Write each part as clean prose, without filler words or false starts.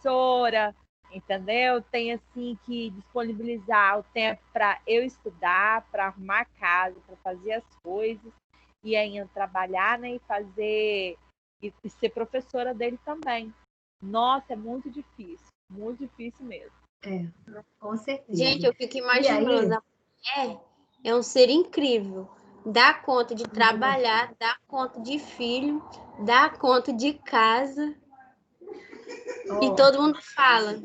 professora, entendeu? Tem assim que disponibilizar o tempo para eu estudar, para arrumar a casa, para fazer as coisas e ainda trabalhar, né, e fazer e ser professora dele também. Nossa, é muito difícil mesmo. Com certeza. Gente, eu fico E imaginando, aí, a mulher é um ser incrível. Dá conta de trabalhar, dá conta de filho, dá conta de casa. E todo mundo fala,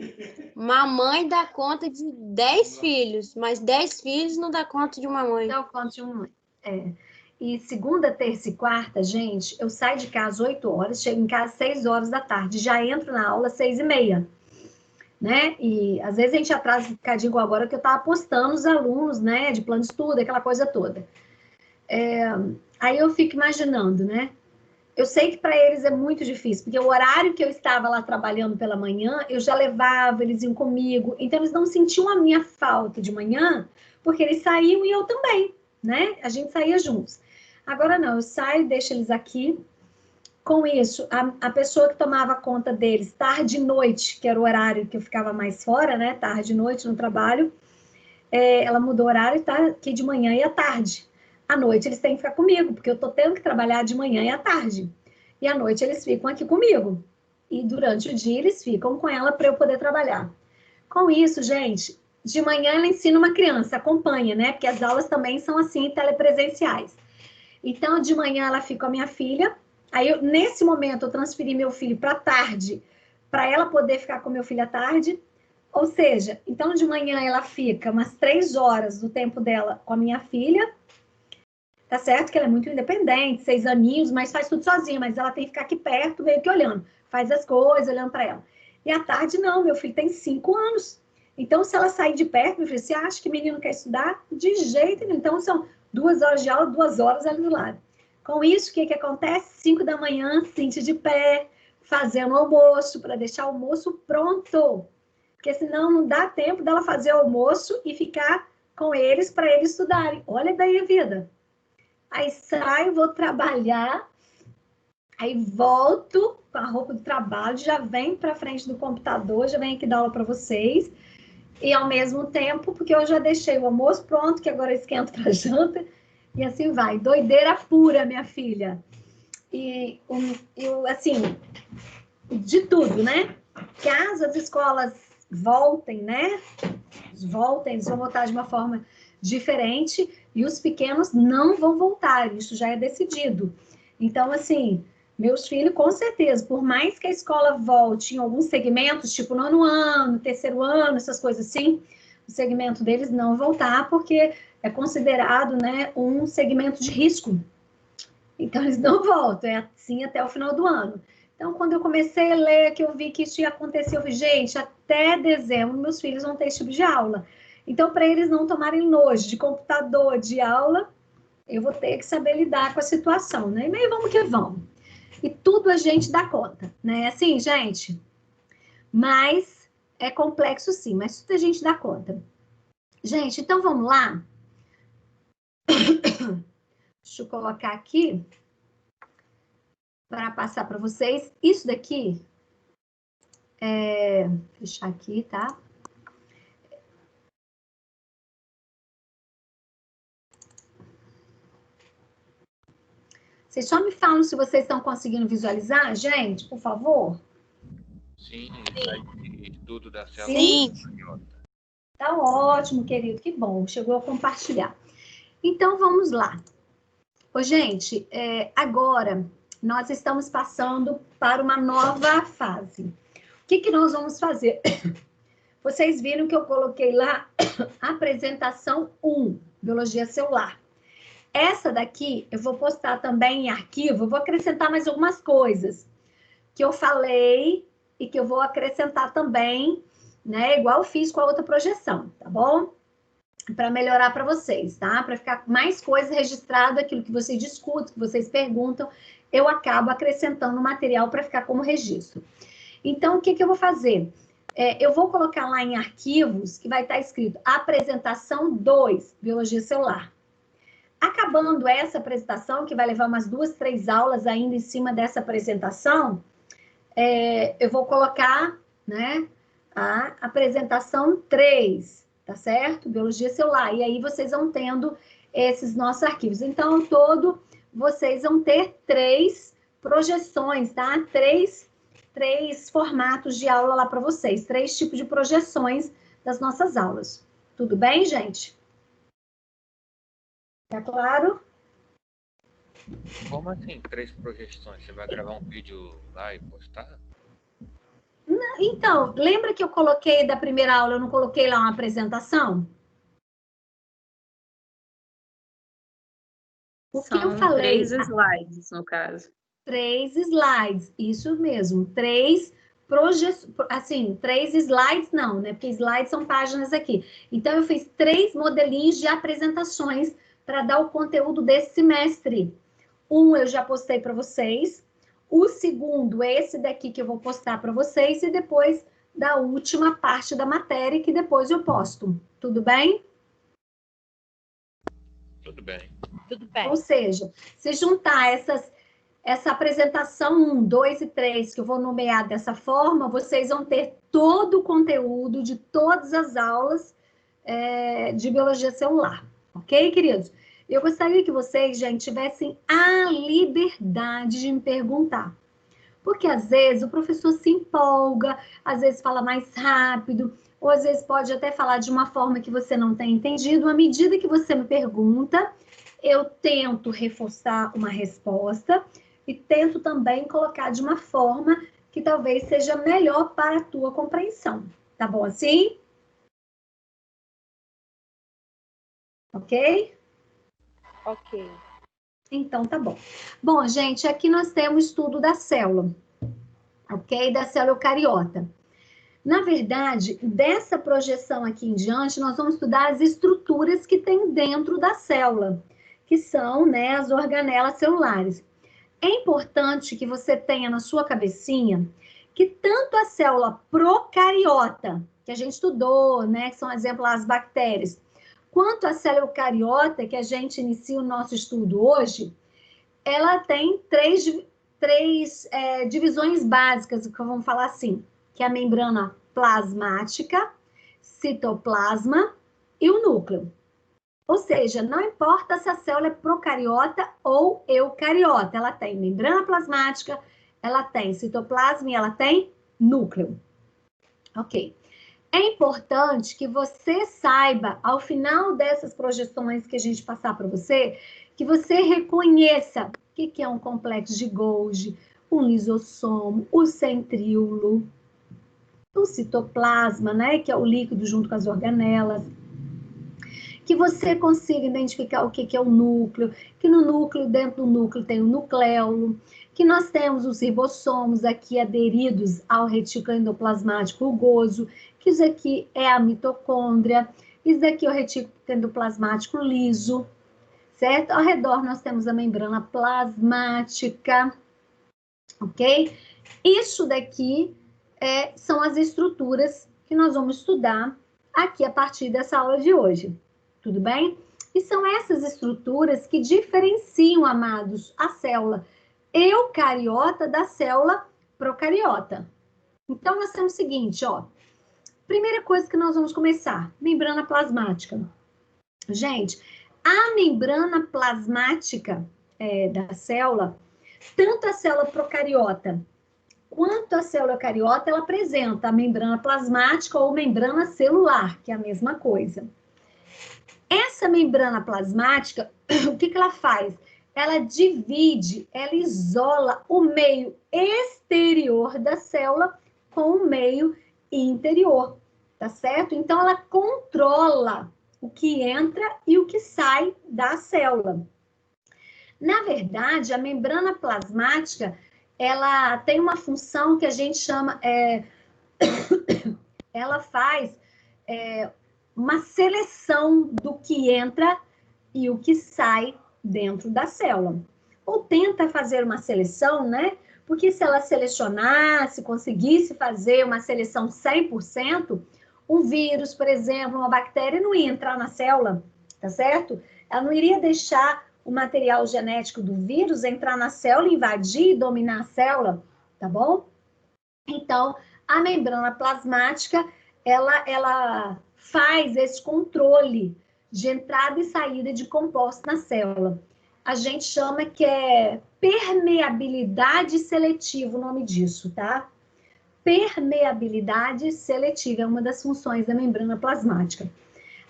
mamãe dá conta de 10 filhos, mas 10 filhos não dá conta de uma mãe. dá conta de uma mãe. E segunda, terça e quarta, gente, eu saio de casa 8 horas, chego em casa 6 horas da tarde, já entro na aula 6h30. Né? E às vezes a gente atrasa um bocadinho igual agora, que eu estava postando os alunos, né, de plano de estudo, aquela coisa toda. Aí eu fico imaginando, né? Eu sei que para eles é muito difícil, porque o horário que eu estava lá trabalhando pela manhã, eu já levava, eles iam comigo, então eles não sentiam a minha falta de manhã, porque eles saíam e eu também, né? A gente saía juntos. Agora não, eu saio, deixo eles aqui. Com isso, a pessoa que tomava conta deles, tarde e noite, que era o horário que eu ficava mais fora, né? Tarde e noite no trabalho, ela mudou o horário e tá aqui de manhã e à tarde. À noite eles têm que ficar comigo, porque eu tô tendo que trabalhar de manhã e à tarde. E à noite eles ficam aqui comigo. E durante o dia eles ficam com ela para eu poder trabalhar. Com isso, gente, de manhã ela ensina uma criança, acompanha, né? Porque as aulas também são assim, telepresenciais. Então, de manhã ela fica com a minha filha. Aí, nesse momento, eu transferi meu filho para tarde, para ela poder ficar com meu filho à tarde. Ou seja, então de manhã ela fica umas 3 horas do tempo dela com a minha filha. Tá certo que ela é muito independente, 6 aninhos, mas faz tudo sozinha, mas ela tem que ficar aqui perto, meio que olhando. Faz as coisas, olhando para ela. E à tarde, não, meu filho tem 5 anos. Então, se ela sair de perto, meu filho, você acha que menino quer estudar? De jeito nenhum. Então, são 2 horas de aula, 2 horas ali do lado. Com isso, o que acontece? 5 da manhã, Cíntia de pé, fazendo o almoço, para deixar o almoço pronto. Porque senão não dá tempo dela fazer o almoço e ficar com eles para eles estudarem. Olha daí a vida. Aí saio, vou trabalhar, aí volto com a roupa do trabalho, já venho para frente do computador, já venho aqui dar aula para vocês. E ao mesmo tempo, porque eu já deixei o almoço pronto, que agora eu esquento para janta, e assim vai. Doideira pura, minha filha. E assim, de tudo, né? Caso as escolas voltem, né? Eles vão voltar de uma forma diferente e os pequenos não vão voltar, isso já é decidido. Então, assim, meus filhos, com certeza, por mais que a escola volte em alguns segmentos, tipo nono ano, terceiro ano, essas coisas assim, o segmento deles não voltar, porque é considerado, né, um segmento de risco. Então, eles não voltam, é assim até o final do ano. Então, quando eu comecei a ler, que eu vi que isso ia acontecer, eu falei, gente, até dezembro meus filhos vão ter esse tipo de aula. Então, para eles não tomarem nojo de computador, de aula, eu vou ter que saber lidar com a situação, né? E meio vamos que vamos. E tudo a gente dá conta, né? Assim, gente, mas é complexo sim, mas tudo a gente dá conta. Gente, então vamos lá? Deixa eu colocar aqui para passar para vocês. Isso daqui, fechar aqui, tá? Vocês só me falam se vocês estão conseguindo visualizar, gente, por favor? Sim, aí tudo dá certo. Sim. Tá ótimo, querido, que bom, chegou a compartilhar. Então, vamos lá. Ô, gente, agora nós estamos passando para uma nova fase. O que nós vamos fazer? Vocês viram que eu coloquei lá apresentação 1, biologia celular. Essa daqui eu vou postar também em arquivo, eu vou acrescentar mais algumas coisas que eu falei e que eu vou acrescentar também, né? Igual eu fiz com a outra projeção, tá bom? Para melhorar para vocês, tá? Para ficar mais coisa registrada, aquilo que vocês discutem, que vocês perguntam, eu acabo acrescentando material para ficar como registro. Então, o que eu vou fazer? Eu vou colocar lá em arquivos, que vai estar escrito apresentação 2, biologia celular. Acabando essa apresentação, que vai levar umas 2, 3 aulas ainda em cima dessa apresentação, eu vou colocar né? A apresentação 3, tá certo? Biologia celular. E aí vocês vão tendo esses nossos arquivos. Então, ao todo, vocês vão ter 3 projeções, tá? Três formatos de aula lá para vocês. 3 tipos de projeções das nossas aulas. Tudo bem, gente? Tá claro? Como assim, 3 projeções? Você vai gravar um vídeo lá e postar? Então, lembra que eu coloquei da primeira aula, eu não coloquei lá uma apresentação? O que eu falei? 3 slides, no caso. 3 slides, isso mesmo. 3 assim, 3 slides não, né? Porque slides são páginas aqui. Então, eu fiz 3 modelinhos de apresentações para dar o conteúdo desse semestre. Um eu já postei para vocês. O segundo, esse daqui que eu vou postar para vocês. E depois da última parte da matéria, que depois eu posto. Tudo bem? Tudo bem. Tudo bem. Ou seja, se juntar essa apresentação 1, 2 e 3, que eu vou nomear dessa forma, vocês vão ter todo o conteúdo de todas as aulas de biologia celular. Ok, queridos? Eu gostaria que vocês, gente, tivessem a liberdade de me perguntar. Porque, às vezes, o professor se empolga, às vezes fala mais rápido, ou às vezes pode até falar de uma forma que você não tem entendido. À medida que você me pergunta, eu tento reforçar uma resposta e tento também colocar de uma forma que talvez seja melhor para a tua compreensão. Tá bom assim? Ok? Ok. Então, tá bom. Bom, gente, aqui nós temos estudo da célula, ok? Da célula eucariota. Na verdade, dessa projeção aqui em diante, nós vamos estudar as estruturas que tem dentro da célula, que são, né, as organelas celulares. É importante que você tenha na sua cabecinha que tanto a célula procariota, que a gente estudou, né, que são, exemplo, as bactérias, quanto a célula eucariota, que a gente inicia o nosso estudo hoje, ela tem três divisões básicas, que vamos falar assim, que é a membrana plasmática, citoplasma e o núcleo. Ou seja, não importa se a célula é procariota ou eucariota, ela tem membrana plasmática, ela tem citoplasma e ela tem núcleo. Ok. É importante que você saiba, ao final dessas projeções que a gente passar para você, que você reconheça o que é um complexo de Golgi, um lisossomo, o centríolo, o citoplasma, né, que é o líquido junto com as organelas, que você consiga identificar o que é o núcleo, que no núcleo, dentro do núcleo tem o nucleolo, que nós temos os ribossomos aqui aderidos ao retículo endoplasmático rugoso, que isso aqui é a mitocôndria, isso daqui é o retículo endoplasmático liso, certo? Ao redor nós temos a membrana plasmática, ok? Isso daqui são as estruturas que nós vamos estudar aqui a partir dessa aula de hoje, tudo bem? E são essas estruturas que diferenciam, amados, a célula eucariota da célula procariota. Então, nós temos o seguinte, ó. Primeira coisa que nós vamos começar, membrana plasmática. Gente, a membrana plasmática da célula, tanto a célula procariota quanto a célula eucariota, ela apresenta a membrana plasmática ou membrana celular, que é a mesma coisa. Essa membrana plasmática, o que ela faz? Ela divide, ela isola o meio exterior da célula com o meio interior, tá certo? Então, ela controla o que entra e o que sai da célula. Na verdade, a membrana plasmática, ela tem uma função que a gente chama, ela faz uma seleção do que entra e o que sai dentro da célula. Ou tenta fazer uma seleção, né? Porque se ela selecionasse, conseguisse fazer uma seleção 100%, um vírus, por exemplo, uma bactéria não ia entrar na célula, tá certo? Ela não iria deixar o material genético do vírus entrar na célula, invadir e dominar a célula, tá bom? Então, A membrana plasmática, ela faz esse controle de entrada e saída de compostos na célula. A gente chama que é permeabilidade seletiva, o nome disso, tá? Permeabilidade seletiva é uma das funções da membrana plasmática.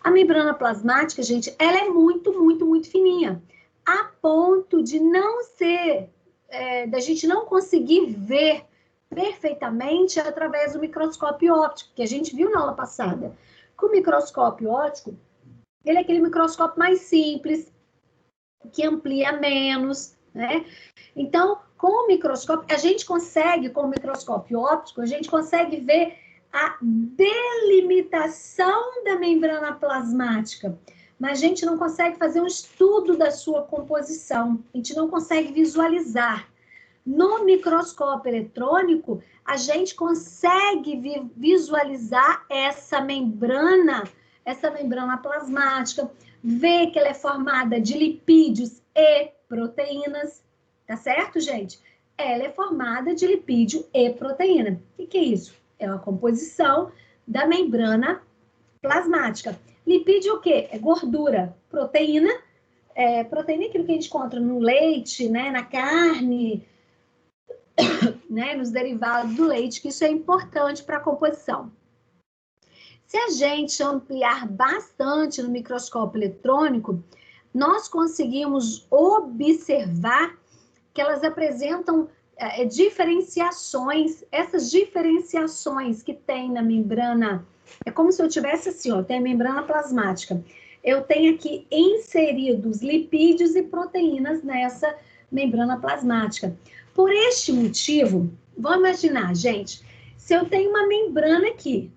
A membrana plasmática, gente, ela é muito, muito, muito fininha, a ponto de não ser, da gente não conseguir ver perfeitamente através do microscópio óptico, que a gente viu na aula passada. Com o microscópio óptico, ele é aquele microscópio mais simples, que amplia menos, né? Então, com o microscópio, a gente consegue, com o microscópio óptico, a gente consegue ver a delimitação da membrana plasmática, mas a gente não consegue fazer um estudo da sua composição, a gente não consegue visualizar. No microscópio eletrônico, a gente consegue visualizar essa membrana plasmática, ver que ela é formada de lipídios e proteínas, tá certo, gente? Ela é formada de lipídio e proteína. O que é isso? É uma composição da membrana plasmática. Lipídio é o quê? É gordura. Proteína é aquilo que a gente encontra no leite, né, na carne, né, nos derivados do leite, que isso é importante para a composição. Se a gente ampliar bastante no microscópio eletrônico, nós conseguimos observar que elas apresentam diferenciações. Essas diferenciações que tem na membrana, é como se eu tivesse assim, ó, tem a membrana plasmática. Eu tenho aqui inseridos lipídios e proteínas nessa membrana plasmática. Por este motivo, vamos imaginar, gente, se eu tenho uma membrana aqui,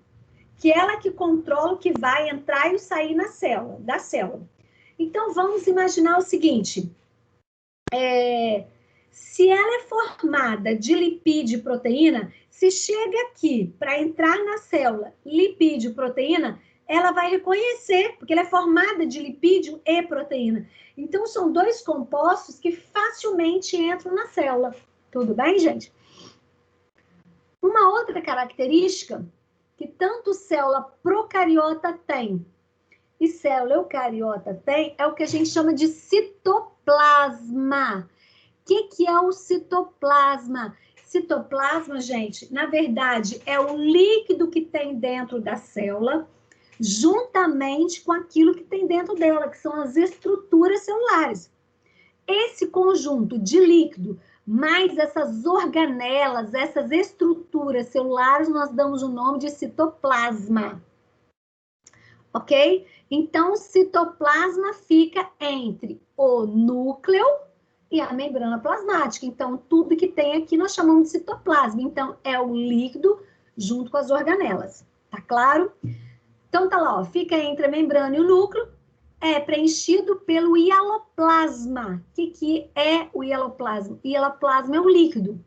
que ela que controla o que vai entrar e sair da célula. Então, vamos imaginar o seguinte, se ela é formada de lipídio e proteína, se chega aqui para entrar na célula lipídio e proteína, ela vai reconhecer, porque ela é formada de lipídio e proteína. Então, são dois compostos que facilmente entram na célula. Tudo bem, gente? Uma outra característica que tanto célula procariota tem e célula eucariota tem é o que a gente chama de citoplasma. O que é o citoplasma? Citoplasma, gente, na verdade, é o líquido que tem dentro da célula, juntamente com aquilo que tem dentro dela, que são as estruturas celulares. Esse conjunto de líquido, mais essas organelas, essas estruturas celulares, nós damos o nome de citoplasma. Ok? Então, o citoplasma fica entre o núcleo e a membrana plasmática. Então, tudo que tem aqui nós chamamos de citoplasma. Então, é o líquido junto com as organelas. Tá claro? Então, tá lá, ó, fica entre a membrana e o núcleo, é preenchido pelo hialoplasma. O que é o hialoplasma? O hialoplasma é um líquido.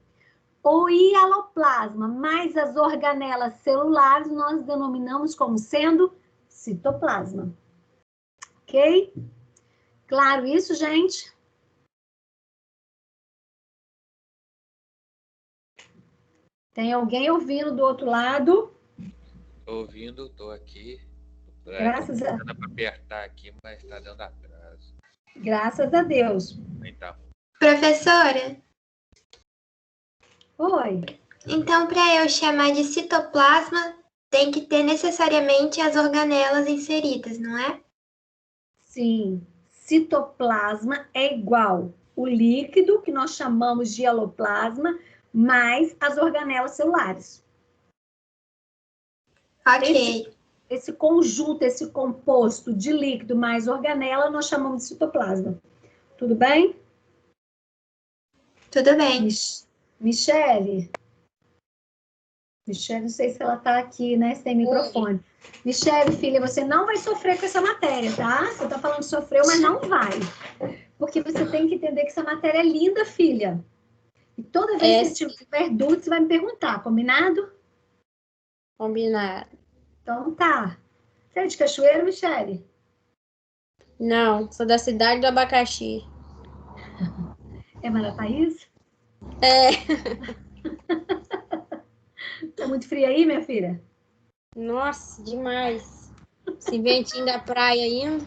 O hialoplasma mais as organelas celulares nós denominamos como sendo citoplasma. Ok? Claro isso, gente? Tem alguém ouvindo do outro lado? Estou ouvindo, estou aqui. Graças a... Dá para apertar aqui, mas está dando atraso. Graças a Deus. Então. Professora, Oi. então para eu chamar de citoplasma, tem que ter necessariamente as organelas inseridas, não é? Sim. Citoplasma é igual o líquido, que nós chamamos de hialoplasma, mais as organelas celulares. Ok. Esse conjunto, esse composto de líquido mais organela, nós chamamos de citoplasma. Tudo bem? Tudo bem. Michele, não sei se ela está aqui, né? Se tem microfone. Michele, filha, você não vai sofrer com essa matéria, tá? Você está falando que sofreu, mas não vai. Porque você tem que entender que essa matéria é linda, filha. E toda vez que você tiver dúvida, você vai me perguntar, combinado? Combinado. Então tá. Você é de Cachoeiro, Michele? Não, sou da cidade do abacaxi. É Marataízes? É. Tá muito frio aí, minha filha? Nossa, demais. Esse ventinho da praia ainda.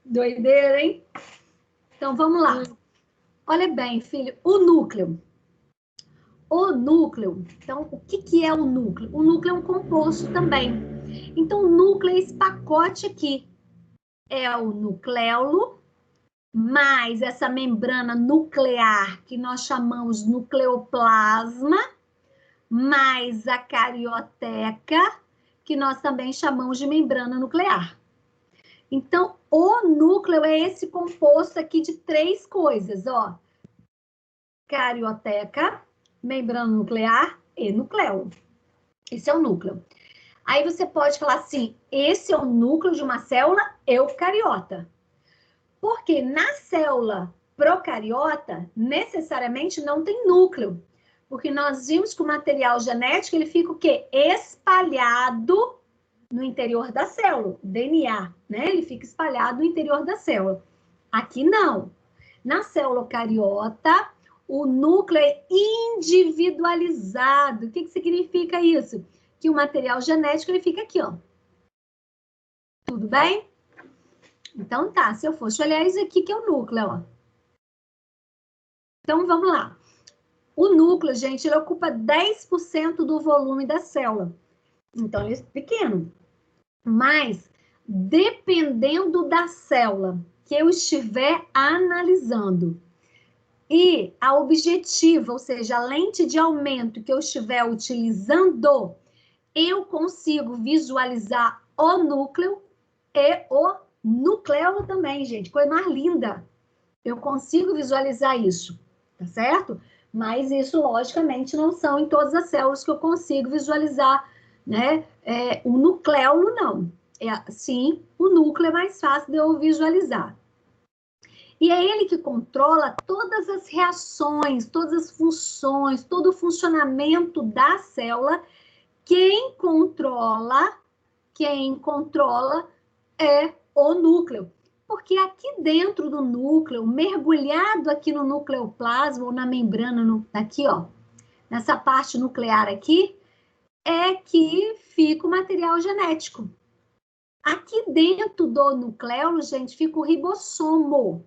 Doideira, hein? Então, vamos lá. Olha bem, filho, o núcleo. O núcleo, então, o que é o núcleo? O núcleo é um composto também. Então, o núcleo é esse pacote aqui. É o nucleolo, mais essa membrana nuclear, que nós chamamos nucleoplasma, mais a carioteca, que nós também chamamos de membrana nuclear. Então, o núcleo é esse composto aqui de 3 coisas, ó. Carioteca, membrana nuclear e nucleolo. Esse é o núcleo. Aí você pode falar assim, esse é o núcleo de uma célula eucariota. Porque na célula procariota, necessariamente não tem núcleo. Porque nós vimos que o material genético, ele fica o quê? Espalhado no interior da célula, DNA, né? Ele fica espalhado no interior da célula. Aqui não. Na célula eucariota, o núcleo é individualizado. O que significa isso? Que o material genético, ele fica aqui, ó. Tudo bem? Então tá, se eu fosse olhar isso aqui que é o núcleo, ó. Então vamos lá. O núcleo, gente, ele ocupa 10% do volume da célula. Então ele é pequeno. Mas, dependendo da célula que eu estiver analisando e a objetiva, ou seja, a lente de aumento que eu estiver utilizando, eu consigo visualizar o núcleo e o nucleolo também, gente. Coisa mais linda. Eu consigo visualizar isso, tá certo? Mas isso, logicamente, não são em todas as células que eu consigo visualizar, né? O nucleolo, não. Sim, o núcleo é mais fácil de eu visualizar. E é ele que controla todas as reações, todas as funções, todo o funcionamento da célula. Quem controla é o núcleo. Porque aqui dentro do núcleo, mergulhado aqui no nucleoplasma ou na membrana, aqui, ó, nessa parte nuclear aqui, é que fica o material genético. Aqui dentro do nucleolo, gente, fica o ribossomo.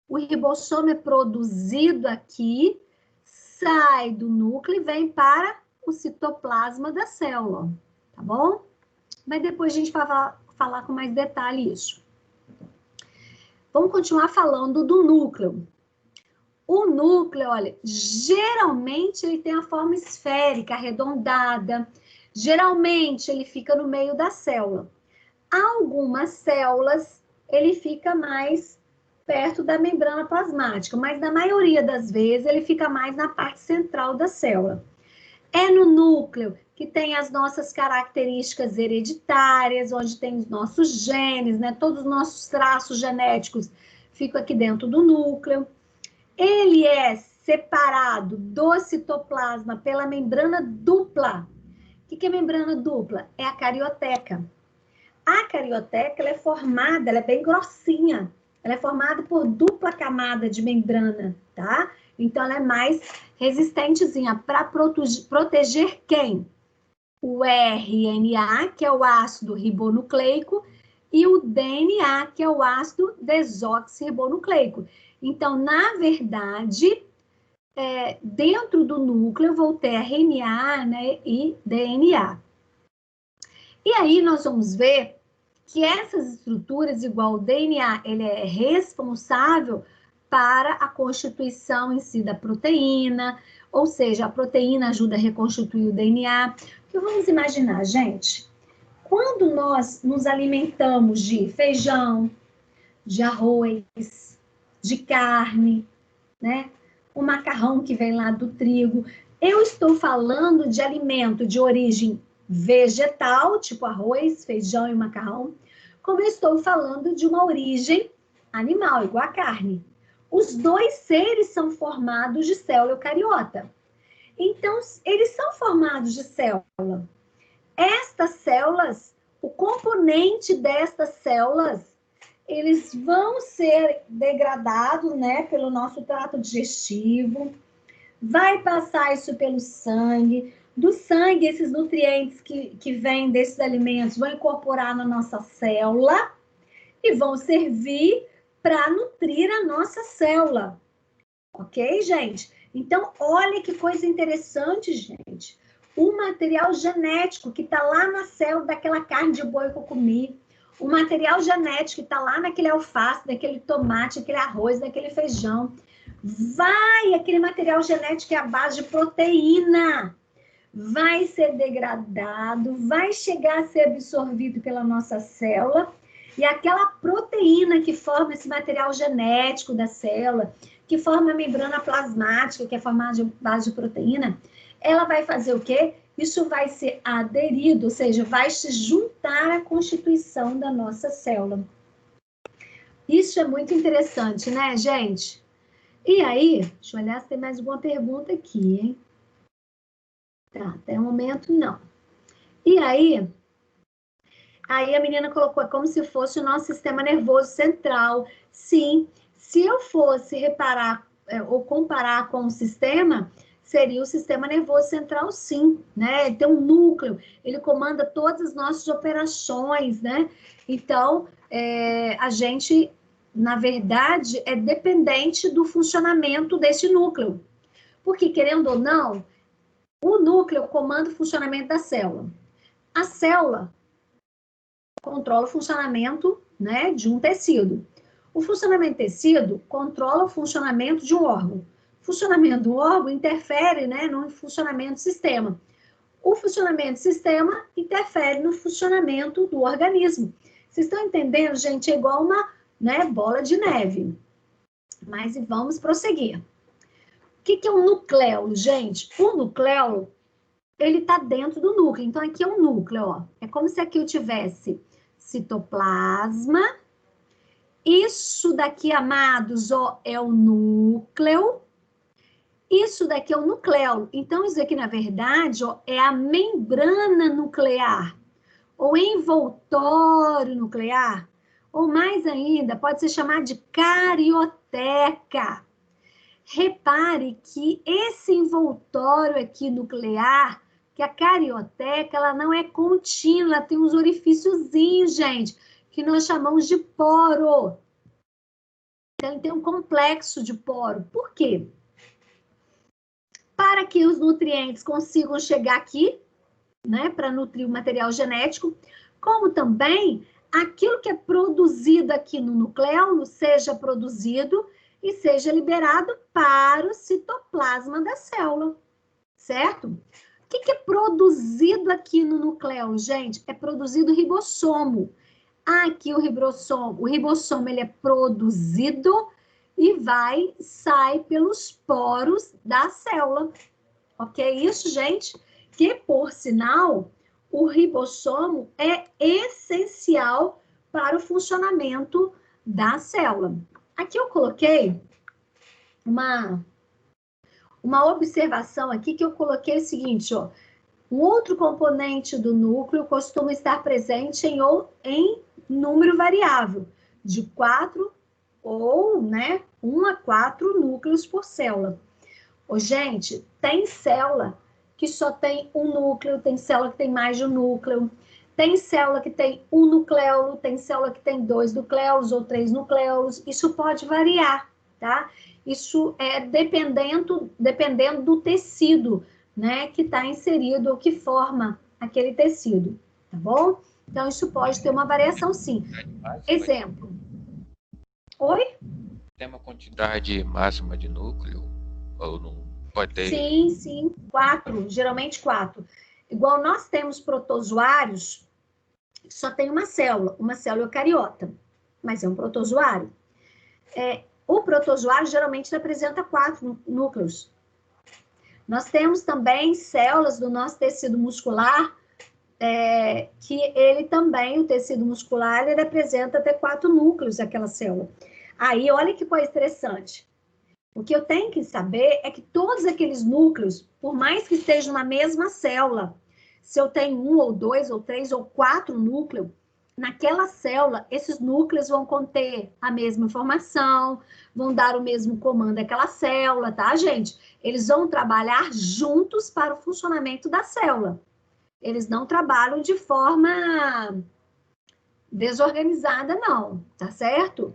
O ribossomo é produzido aqui, sai do núcleo e vem para o citoplasma da célula, tá bom? Mas depois a gente vai falar com mais detalhe isso. Vamos continuar falando do núcleo. O núcleo, olha, geralmente ele tem a forma esférica, arredondada. Geralmente ele fica no meio da célula. Algumas células ele fica mais perto da membrana plasmática, mas na maioria das vezes ele fica mais na parte central da célula. É no núcleo que tem as nossas características hereditárias, onde tem os nossos genes, né? Todos os nossos traços genéticos ficam aqui dentro do núcleo. Ele é separado do citoplasma pela membrana dupla. O que é membrana dupla? É a carioteca. A carioteca, ela é formada, ela é bem grossinha. Ela é formada por dupla camada de membrana, tá? Então, ela é mais resistentezinha para proteger quem? O RNA, que é o ácido ribonucleico, e o DNA, que é o ácido desoxirribonucleico. Então, na verdade, dentro do núcleo, eu vou ter RNA, né, e DNA. E aí, nós vamos ver que essas estruturas, igual o DNA, ele é responsável para a constituição em si da proteína, ou seja, a proteína ajuda a reconstituir o DNA. Porque vamos imaginar, gente, quando nós nos alimentamos de feijão, de arroz, de carne, né? O macarrão que vem lá do trigo, eu estou falando de alimento de origem vegetal, tipo arroz, feijão e macarrão, como eu estou falando de uma origem animal, igual a carne. Os dois seres são formados de célula eucariota. Então, eles são formados de célula. Estas células, o componente destas células, eles vão ser degradados, né, pelo nosso trato digestivo, vai passar isso pelo sangue. Do sangue, esses nutrientes que vêm desses alimentos vão incorporar na nossa célula e vão servir para nutrir a nossa célula. Ok, gente? Então, olha que coisa interessante, gente. O material genético que está lá na célula daquela carne de boi que eu comi, o material genético que está lá naquele alface, naquele tomate, naquele arroz, naquele feijão, aquele material genético é a base de proteína, vai ser degradado, vai chegar a ser absorvido pela nossa célula, e aquela proteína que forma esse material genético da célula, que forma a membrana plasmática, que é formada de base de proteína, ela vai fazer o quê? Isso vai ser aderido, ou seja, vai se juntar à constituição da nossa célula. Isso é muito interessante, né, gente? E aí, deixa eu olhar se tem mais alguma pergunta aqui, hein? Tá, até o momento não. E aí a menina colocou, é como se fosse o nosso sistema nervoso central. Sim, se eu fosse reparar ou comparar com o sistema, seria o sistema nervoso central, sim, né? Ele tem um núcleo, ele comanda todas as nossas operações, né? Então, a gente, na verdade, é dependente do funcionamento desse núcleo. Porque, querendo ou não, o núcleo comanda o funcionamento da célula. A célula controla o funcionamento, né, de um tecido. O funcionamento do tecido controla o funcionamento de um órgão. O funcionamento do órgão interfere, né, no funcionamento do sistema. O funcionamento do sistema interfere no funcionamento do organismo. Vocês estão entendendo, gente? É igual uma, né, bola de neve. Mas vamos prosseguir. O que é um nucleolo, gente? O nucleolo, ele está dentro do núcleo. Então, aqui é um núcleo, ó. É como se aqui eu tivesse citoplasma. Isso daqui, amados, ó, é o núcleo. Isso daqui é o nucleolo. Então, isso aqui, na verdade, ó, é a membrana nuclear. Ou envoltório nuclear. Ou mais ainda, pode ser chamado de carioteca. Repare que esse envoltório aqui nuclear, que a carioteca, ela não é contínua, ela tem uns orifíciozinhos, gente, que nós chamamos de poro. Então, ele tem um complexo de poro. Por quê? Para que os nutrientes consigam chegar aqui, né, para nutrir o material genético, como também aquilo que é produzido aqui no nucleolo seja produzido e seja liberado para o citoplasma da célula, certo? O que é produzido aqui no nucleolo, gente? É produzido o ribossomo. Aqui o ribossomo ele é produzido e sai pelos poros da célula. Ok? Isso, gente, que por sinal, o ribossomo é essencial para o funcionamento da célula. Aqui eu coloquei uma observação aqui que eu coloquei o seguinte, ó. Um outro componente do núcleo costuma estar presente em número variável, de 4 ou, né, 1 a 4 núcleos por célula. Ô, gente, tem célula que só tem um núcleo, tem célula que tem mais de um núcleo, tem célula que tem um nucleolo, tem célula que tem 2 nucleolos ou 3 nucleolos, isso pode variar, tá? Isso é dependendo do tecido, né, que está inserido ou que forma aquele tecido, tá bom? Então, isso pode ter uma variação, sim. Exemplo. Oi? Tem uma quantidade máxima de núcleo? Ou não pode ter? Sim, 4, geralmente 4. Igual nós temos protozoários, só tem uma célula eucariota, mas é um protozoário. O protozoário geralmente apresenta 4 núcleos. Nós temos também células do nosso tecido muscular, que ele também, o tecido muscular, ele apresenta até 4 núcleos, aquela célula. Aí, olha que coisa interessante. O que eu tenho que saber é que todos aqueles núcleos, por mais que estejam na mesma célula, se eu tenho 1 ou 2 ou 3 ou 4 núcleos, naquela célula, esses núcleos vão conter a mesma informação, vão dar o mesmo comando àquela célula, tá, gente? Eles vão trabalhar juntos para o funcionamento da célula. Eles não trabalham de forma desorganizada, não, tá certo?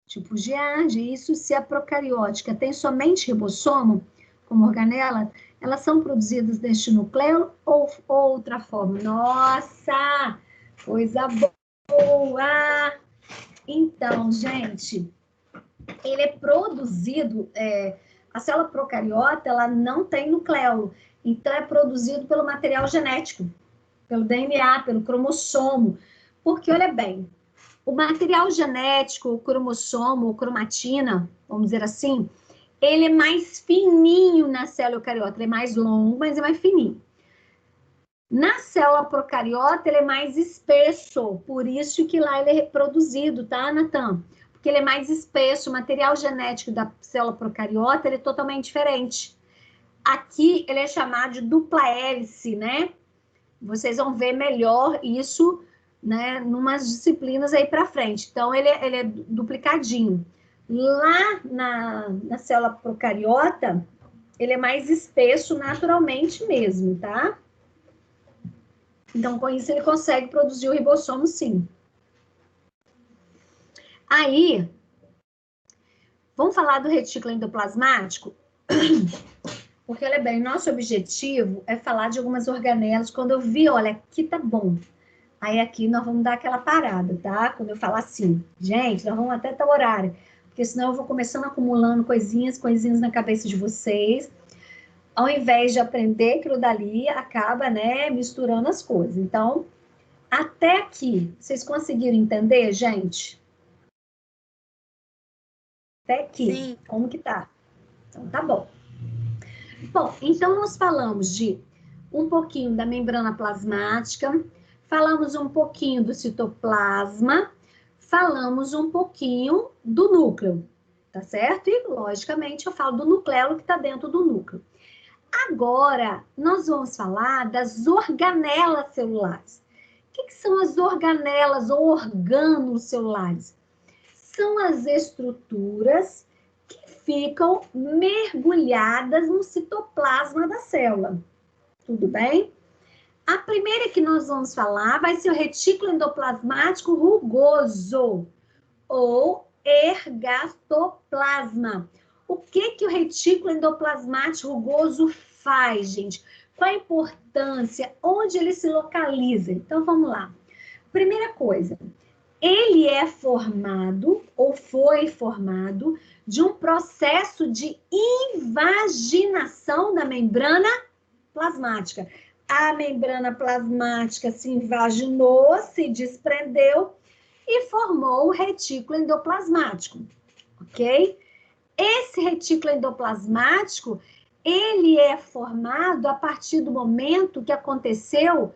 Tipo de isso, se a procariótica tem somente ribossomo como organela, elas são produzidas neste núcleo ou outra forma? Nossa, coisa boa! Então, gente, ele é produzido, a célula procariota, ela não tem núcleo, então é produzido pelo material genético, pelo DNA, pelo cromossomo, porque, olha bem, o material genético, o cromossomo, ou cromatina, vamos dizer assim, ele é mais fininho na célula eucariota, ele é mais longo, mas é mais fininho. Na célula procariota, ele é mais espesso, por isso que lá ele é reproduzido, tá, Natan? Porque ele é mais espesso, o material genético da célula procariota, ele é totalmente diferente. Aqui, ele é chamado de dupla hélice, né? Vocês vão ver melhor isso, né, numas disciplinas aí para frente. Então, ele é duplicadinho. Lá na célula procariota, ele é mais espesso naturalmente mesmo, tá? Então, com isso, ele consegue produzir o ribossomo, sim. Aí, vamos falar do retículo endoplasmático? Porque, olha bem, nosso objetivo é falar de algumas organelas. Quando eu vi, olha, aqui tá bom. Aí aqui nós vamos dar aquela parada, tá? Quando eu falar assim, gente, nós vamos até tal horário. Porque senão eu vou começando acumulando coisinhas na cabeça de vocês. Ao invés de aprender aquilo dali, acaba, né, misturando as coisas. Então, até aqui, vocês conseguiram entender, gente? Até aqui, Sim. como que tá? Então, tá bom. Bom, então nós falamos de um pouquinho da membrana plasmática, falamos um pouquinho do citoplasma, falamos um pouquinho do núcleo, tá certo? E, logicamente, eu falo do nucleolo que está dentro do núcleo. Agora, nós vamos falar das organelas celulares. O que são as organelas ou orgânulos celulares? São as estruturas que ficam mergulhadas no citoplasma da célula. Tudo bem? A primeira que nós vamos falar vai ser o retículo endoplasmático rugoso, ou ergastoplasma. O que o retículo endoplasmático rugoso faz, gente? Qual a importância? Onde ele se localiza? Então, vamos lá. Primeira coisa, ele é formado, ou foi formado, de um processo de invaginação da membrana plasmática. A membrana plasmática se invaginou, se desprendeu e formou o retículo endoplasmático, ok? Esse retículo endoplasmático, ele é formado a partir do momento que aconteceu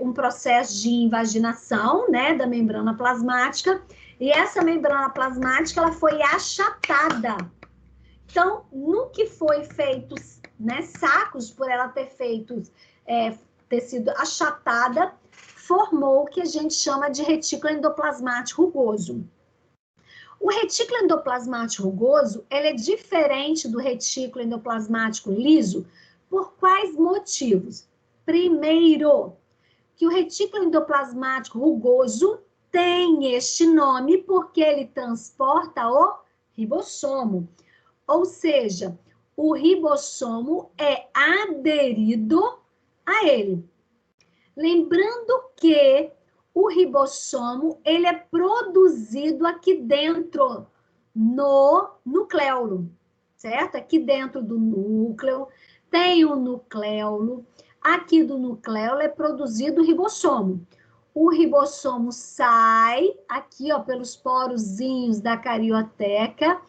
um processo de invaginação, né, da membrana plasmática, e essa membrana plasmática, ela foi achatada. Então, no que foi feito, né, sacos, por ela ter sido achatada, formou o que a gente chama de retículo endoplasmático rugoso. O retículo endoplasmático rugoso, ele é diferente do retículo endoplasmático liso, por quais motivos? Primeiro, que o retículo endoplasmático rugoso tem este nome porque ele transporta o ribossomo. Ou seja, o ribossomo é aderido a ele. Lembrando que o ribossomo, ele é produzido aqui dentro, no nucleolo, certo? Aqui dentro do núcleo, tem o nucleolo. Aqui do nucleolo é produzido o ribossomo. O ribossomo sai aqui, ó, pelos porozinhos da carioteca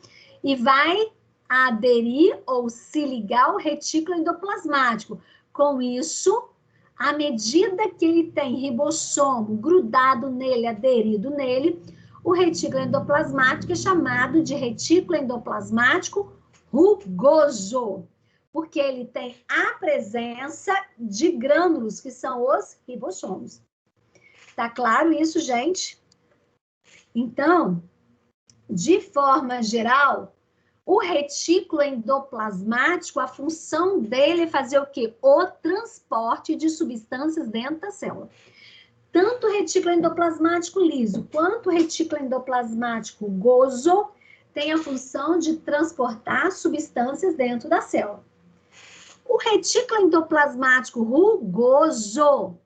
e vai aderir ou se ligar ao retículo endoplasmático. Com isso, à medida que ele tem ribossomo grudado nele, aderido nele, o retículo endoplasmático é chamado de retículo endoplasmático rugoso. Porque ele tem a presença de grânulos, que são os ribossomos. Tá claro isso, gente? Então, de forma geral, o retículo endoplasmático, a função dele é fazer o quê? O transporte de substâncias dentro da célula. Tanto o retículo endoplasmático liso quanto o retículo endoplasmático rugoso tem a função de transportar substâncias dentro da célula. O retículo endoplasmático rugoso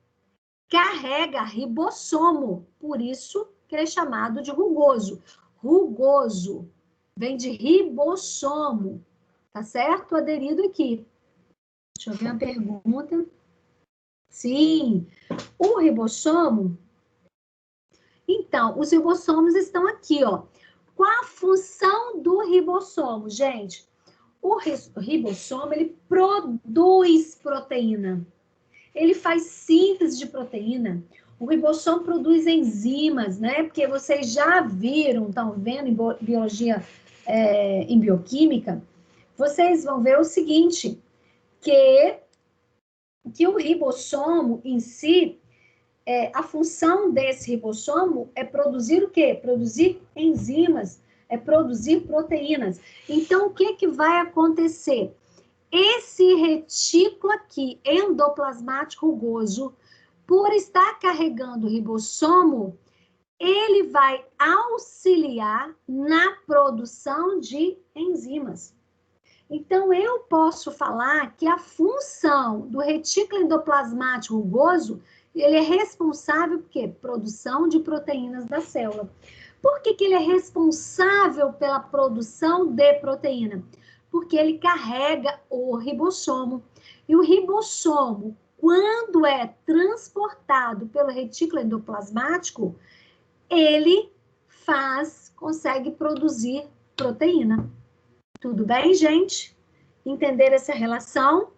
carrega ribossomo, por isso que ele é chamado de rugoso. Rugoso vem de ribossomo, tá certo? Aderido aqui. Deixa eu ver uma pergunta. Sim, o ribossomo. Então, os ribossomos estão aqui, ó. Qual a função do ribossomo, gente? O ribossomo, ele produz proteína. Ele faz síntese de proteína. O ribossomo produz enzimas, né? Porque vocês já viram, estão vendo em biologia, em bioquímica, vocês vão ver o seguinte, que o ribossomo em si, a função desse ribossomo é produzir o quê? Produzir enzimas, é produzir proteínas. Então, o que vai acontecer? Esse retículo aqui, endoplasmático rugoso, por estar carregando o ribossomo, ele vai auxiliar na produção de enzimas. Então, eu posso falar que a função do retículo endoplasmático rugoso, ele é responsável por quê? Produção de proteínas da célula. Por que ele é responsável pela produção de proteína? Porque ele carrega o ribossomo. E o ribossomo, quando é transportado pelo retículo endoplasmático, ele consegue produzir proteína. Tudo bem, gente? Entenderam essa relação?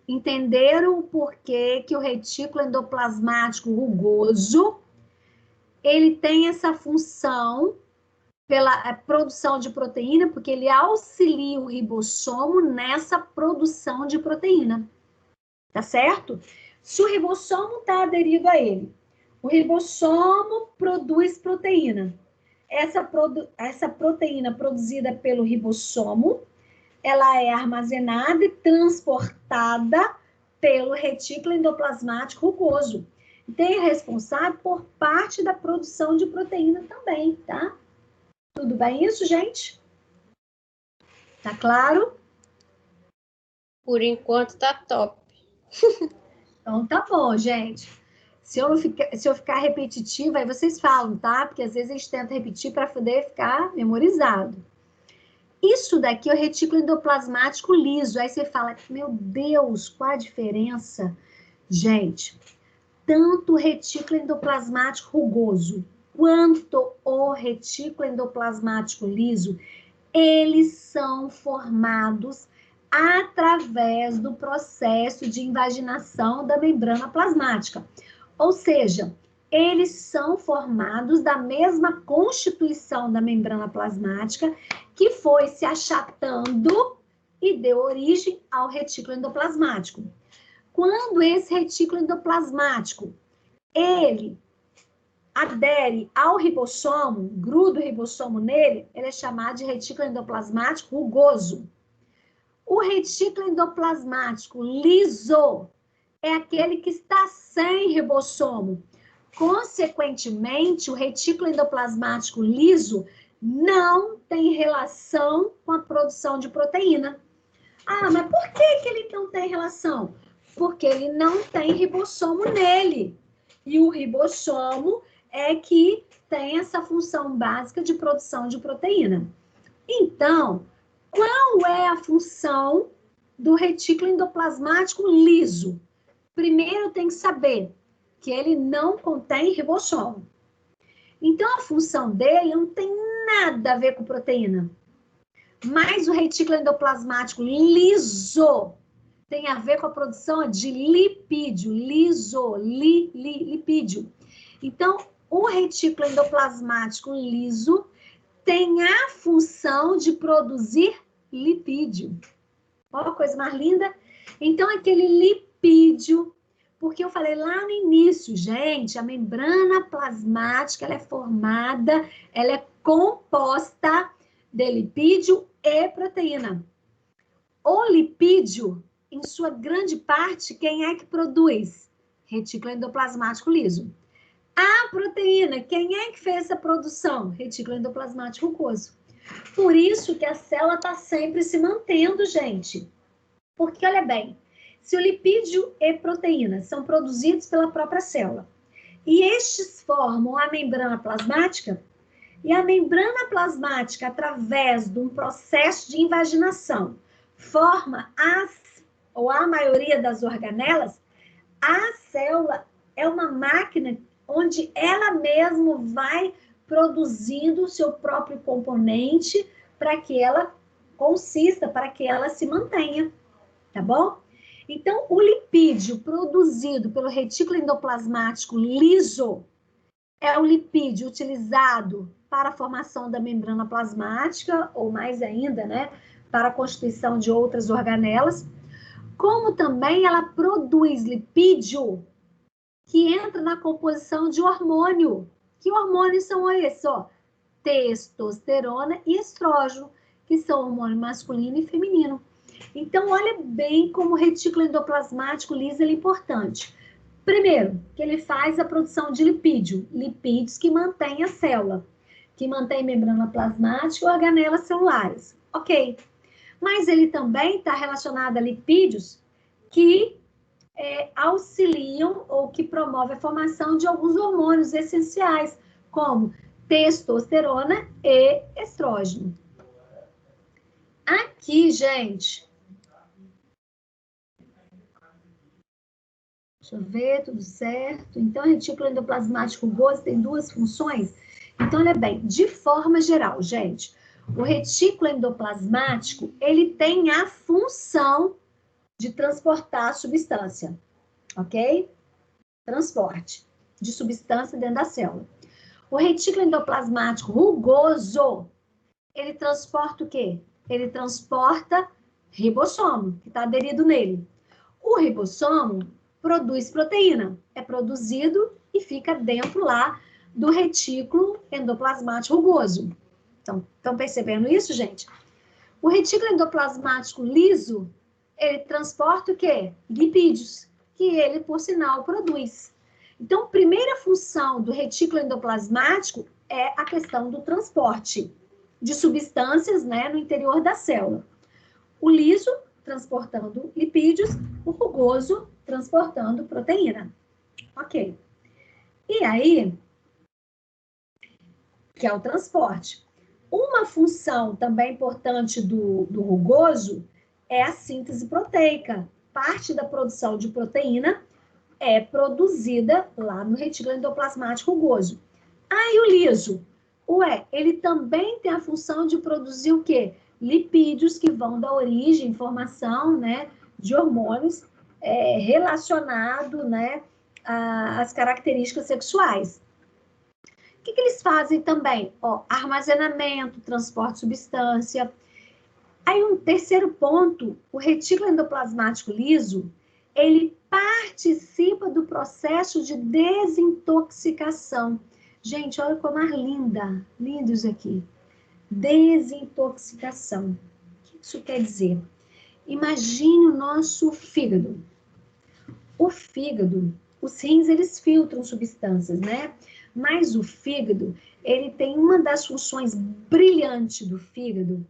Entenderam o porquê que o retículo endoplasmático rugoso, ele tem essa função pela produção de proteína, porque ele auxilia o ribossomo nessa produção de proteína. Tá certo? Se o ribossomo está aderido a ele, o ribossomo produz proteína. Essa proteína produzida pelo ribossomo, ela é armazenada e transportada pelo retículo endoplasmático rugoso. Então, é responsável por parte da produção de proteína também, tá? Tudo bem isso, gente? Tá claro? Por enquanto tá top. Então tá bom, gente. Se eu ficar repetitiva, aí vocês falam, tá? Porque às vezes a gente tenta repetir para poder ficar memorizado. Isso daqui é o retículo endoplasmático liso. Aí você fala, meu Deus, qual a diferença? Gente, tanto o retículo endoplasmático rugoso quanto o retículo endoplasmático liso, eles são formados através do processo de invaginação da membrana plasmática. Ou seja, eles são formados da mesma constituição da membrana plasmática que foi se achatando e deu origem ao retículo endoplasmático. Quando esse retículo endoplasmático, ele adere ao ribossomo, gruda o ribossomo nele, ele é chamado de retículo endoplasmático rugoso. O retículo endoplasmático liso é aquele que está sem ribossomo. Consequentemente, o retículo endoplasmático liso não tem relação com a produção de proteína. Ah, mas por que ele não tem relação? Porque ele não tem ribossomo nele. E o ribossomo é que tem essa função básica de produção de proteína. Então, qual é a função do retículo endoplasmático liso? Primeiro tem que saber que ele não contém ribossomo. Então, a função dele não tem nada a ver com proteína. Mas o retículo endoplasmático liso tem a ver com a produção de lipídio, lipídio. Então, o retículo endoplasmático liso tem a função de produzir lipídio. Olha a coisa mais linda. Então, aquele lipídio, porque eu falei lá no início, gente, a membrana plasmática, ela é formada, ela é composta de lipídio e proteína. O lipídio, em sua grande parte, quem é que produz? Retículo endoplasmático liso. A proteína, quem é que fez essa produção? Retículo endoplasmático rugoso. Por isso que a célula está sempre se mantendo, gente. Porque, olha bem, se o lipídio e proteína são produzidos pela própria célula, e estes formam a membrana plasmática, e a membrana plasmática, através de um processo de invaginação, forma a maioria das organelas, a célula é uma máquina onde ela mesma vai produzindo o seu próprio componente para que ela consista, para que ela se mantenha, tá bom? Então, o lipídio produzido pelo retículo endoplasmático liso é o lipídio utilizado para a formação da membrana plasmática, ou mais ainda, né, para a constituição de outras organelas, como também ela produz lipídio que entra na composição de hormônio. Que hormônios são esses? Ó? Testosterona e estrógeno, que são hormônio masculino e feminino. Então, olha bem como o retículo endoplasmático liso é importante. Primeiro, que ele faz a produção de lipídio, lipídios que mantêm a célula, que mantém membrana plasmática e organelas celulares. Ok. Mas ele também está relacionado a lipídios que auxiliam ou que promovem a formação de alguns hormônios essenciais, como testosterona e estrógeno. Aqui, gente, deixa eu ver, tudo certo. Então, o retículo endoplasmático rugoso tem duas funções. Então, olha bem, de forma geral, gente, o retículo endoplasmático, ele tem a função de transportar a substância, ok? Transporte de substância dentro da célula. O retículo endoplasmático rugoso, ele transporta o quê? Ele transporta ribossomo, que está aderido nele. O ribossomo produz proteína, é produzido e fica dentro lá do retículo endoplasmático rugoso. Então, estão percebendo isso, gente? O retículo endoplasmático liso, ele transporta o quê? Lipídios, que ele, por sinal, produz. Então, a primeira função do retículo endoplasmático é a questão do transporte de substâncias, né, no interior da célula. O liso, transportando lipídios, o rugoso, transportando proteína. Ok. E aí, que é o transporte. Uma função também importante do rugoso é a síntese proteica. Parte da produção de proteína é produzida lá no retículo endoplasmático rugoso. Aí o liso, ele também tem a função de produzir o quê? Lipídios que vão dar origem, formação, né, de hormônios relacionados, né, às características sexuais. O que eles fazem também? Armazenamento, transporte de substância. Aí um terceiro ponto, o retículo endoplasmático liso, ele participa do processo de desintoxicação. Gente, olha como é linda, lindo isso aqui. Desintoxicação. O que isso quer dizer? Imagine o nosso fígado. O fígado, os rins, eles filtram substâncias, né? Mas o fígado, ele tem uma das funções brilhantes do fígado,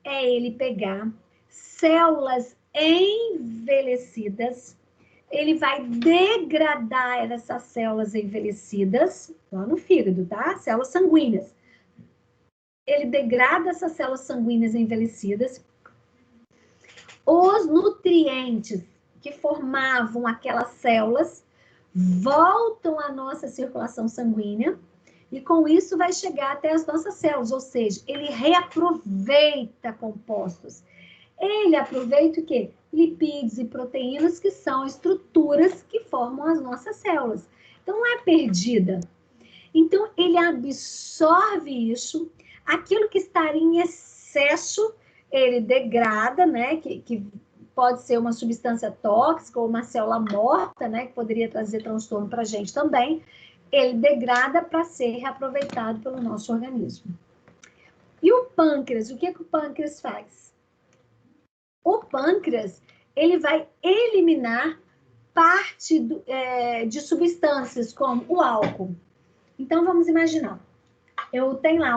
é ele pegar células envelhecidas, ele vai degradar essas células envelhecidas, lá no fígado, tá? Células sanguíneas. Ele degrada essas células sanguíneas envelhecidas, os nutrientes que formavam aquelas células voltam à nossa circulação sanguínea e com isso vai chegar até as nossas células, ou seja, ele reaproveita compostos. Ele aproveita o quê? Lipídios e proteínas, que são estruturas que formam as nossas células. Então, não é perdida. Então, ele absorve isso, aquilo que estaria em excesso, ele degrada, né, que pode ser uma substância tóxica ou uma célula morta, né, que poderia trazer transtorno para a gente também. Ele degrada para ser reaproveitado pelo nosso organismo. E o pâncreas, o que o pâncreas faz? O pâncreas, ele vai eliminar parte de substâncias como o álcool. Então, vamos imaginar, eu tenho lá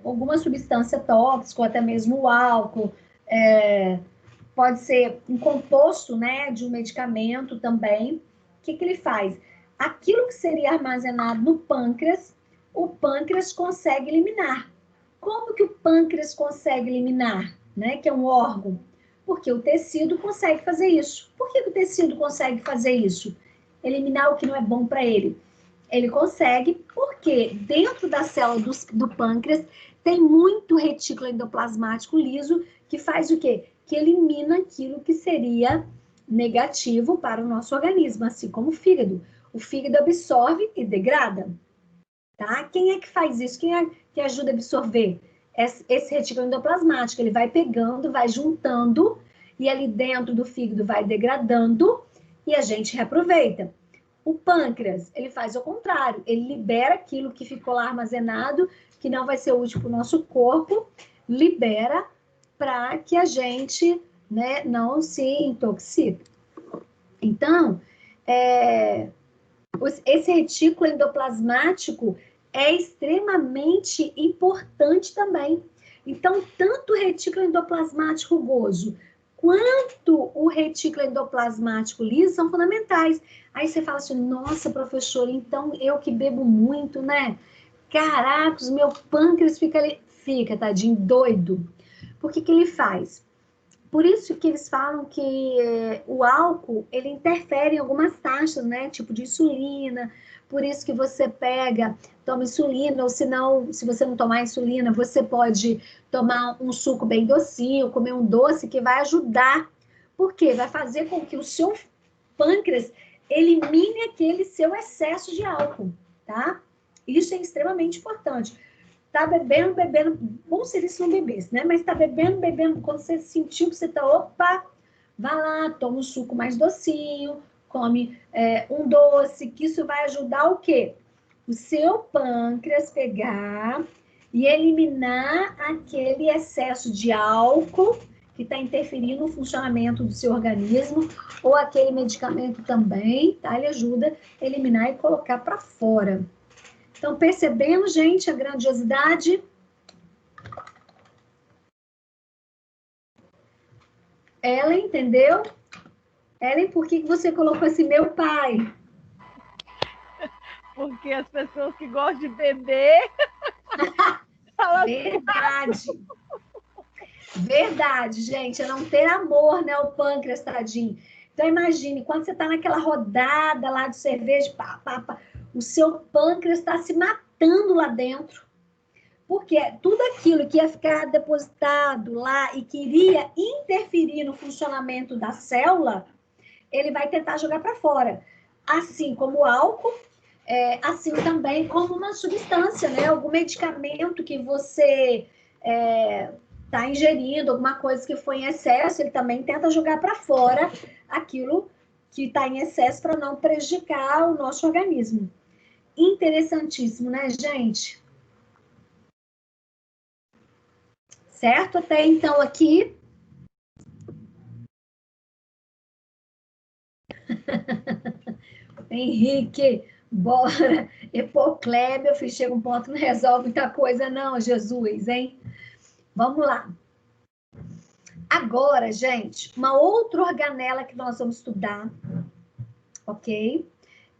alguma substância tóxica, ou até mesmo o álcool, pode ser um composto, né, de um medicamento também. O que ele faz? Aquilo que seria armazenado no pâncreas, o pâncreas consegue eliminar. Como que o pâncreas consegue eliminar, né, que é um órgão? Porque o tecido consegue fazer isso. Por que o tecido consegue fazer isso? Eliminar o que não é bom para ele. Ele consegue porque dentro da célula do pâncreas tem muito retículo endoplasmático liso que faz o quê? Que elimina aquilo que seria negativo para o nosso organismo, assim como o fígado. O fígado absorve e degrada, tá? Quem é que faz isso? Quem é que ajuda a absorver? Esse retículo endoplasmático, ele vai pegando, vai juntando, e ali dentro do fígado vai degradando, e a gente reaproveita. O pâncreas, ele faz o contrário, ele libera aquilo que ficou lá armazenado, que não vai ser útil para o nosso corpo, libera para que a gente, né, não se intoxique. Então, esse retículo endoplasmático é extremamente importante também. Então, tanto o retículo endoplasmático rugoso quanto o retículo endoplasmático liso são fundamentais. Aí você fala assim, nossa, professora, então eu que bebo muito, né? Caracos, meu pâncreas fica, tadinho, doido. Por que ele faz? Por isso que eles falam que o álcool, ele interfere em algumas taxas, né? Tipo de insulina. Por isso que você toma insulina, ou se você não tomar insulina, você pode tomar um suco bem docinho, comer um doce que vai ajudar. Por quê? Vai fazer com que o seu pâncreas elimine aquele seu excesso de álcool, tá? Isso é extremamente importante. Tá bebendo, bom seria se não bebesse, né? Mas tá bebendo, quando você sentiu que você tá, opa, vai lá, toma um suco mais docinho, come um doce, que isso vai ajudar o quê? O seu pâncreas pegar e eliminar aquele excesso de álcool que está interferindo no funcionamento do seu organismo, ou aquele medicamento também, tá? Ele ajuda a eliminar e colocar para fora. Então, percebendo, gente, a grandiosidade. Ellen, entendeu? Ellen, por que você colocou assim, meu pai? Porque as pessoas que gostam de beber... Verdade. Verdade, gente. É não ter amor, né? O pâncreas, tadinho. Então, imagine, quando você está naquela rodada lá de cerveja, o seu pâncreas está se matando lá dentro. Porque tudo aquilo que ia ficar depositado lá e queria interferir no funcionamento da célula, ele vai tentar jogar para fora. Assim como o álcool, assim também como uma substância, né? Algum medicamento que você está ingerindo, alguma coisa que foi em excesso, ele também tenta jogar para fora aquilo que está em excesso para não prejudicar o nosso organismo. Interessantíssimo, né, gente? Certo? Até então aqui. Henrique, bora. Epoclébia, chega um ponto que não resolve muita coisa não, Jesus, hein? Vamos lá. Agora, gente, uma outra organela que nós vamos estudar, ok?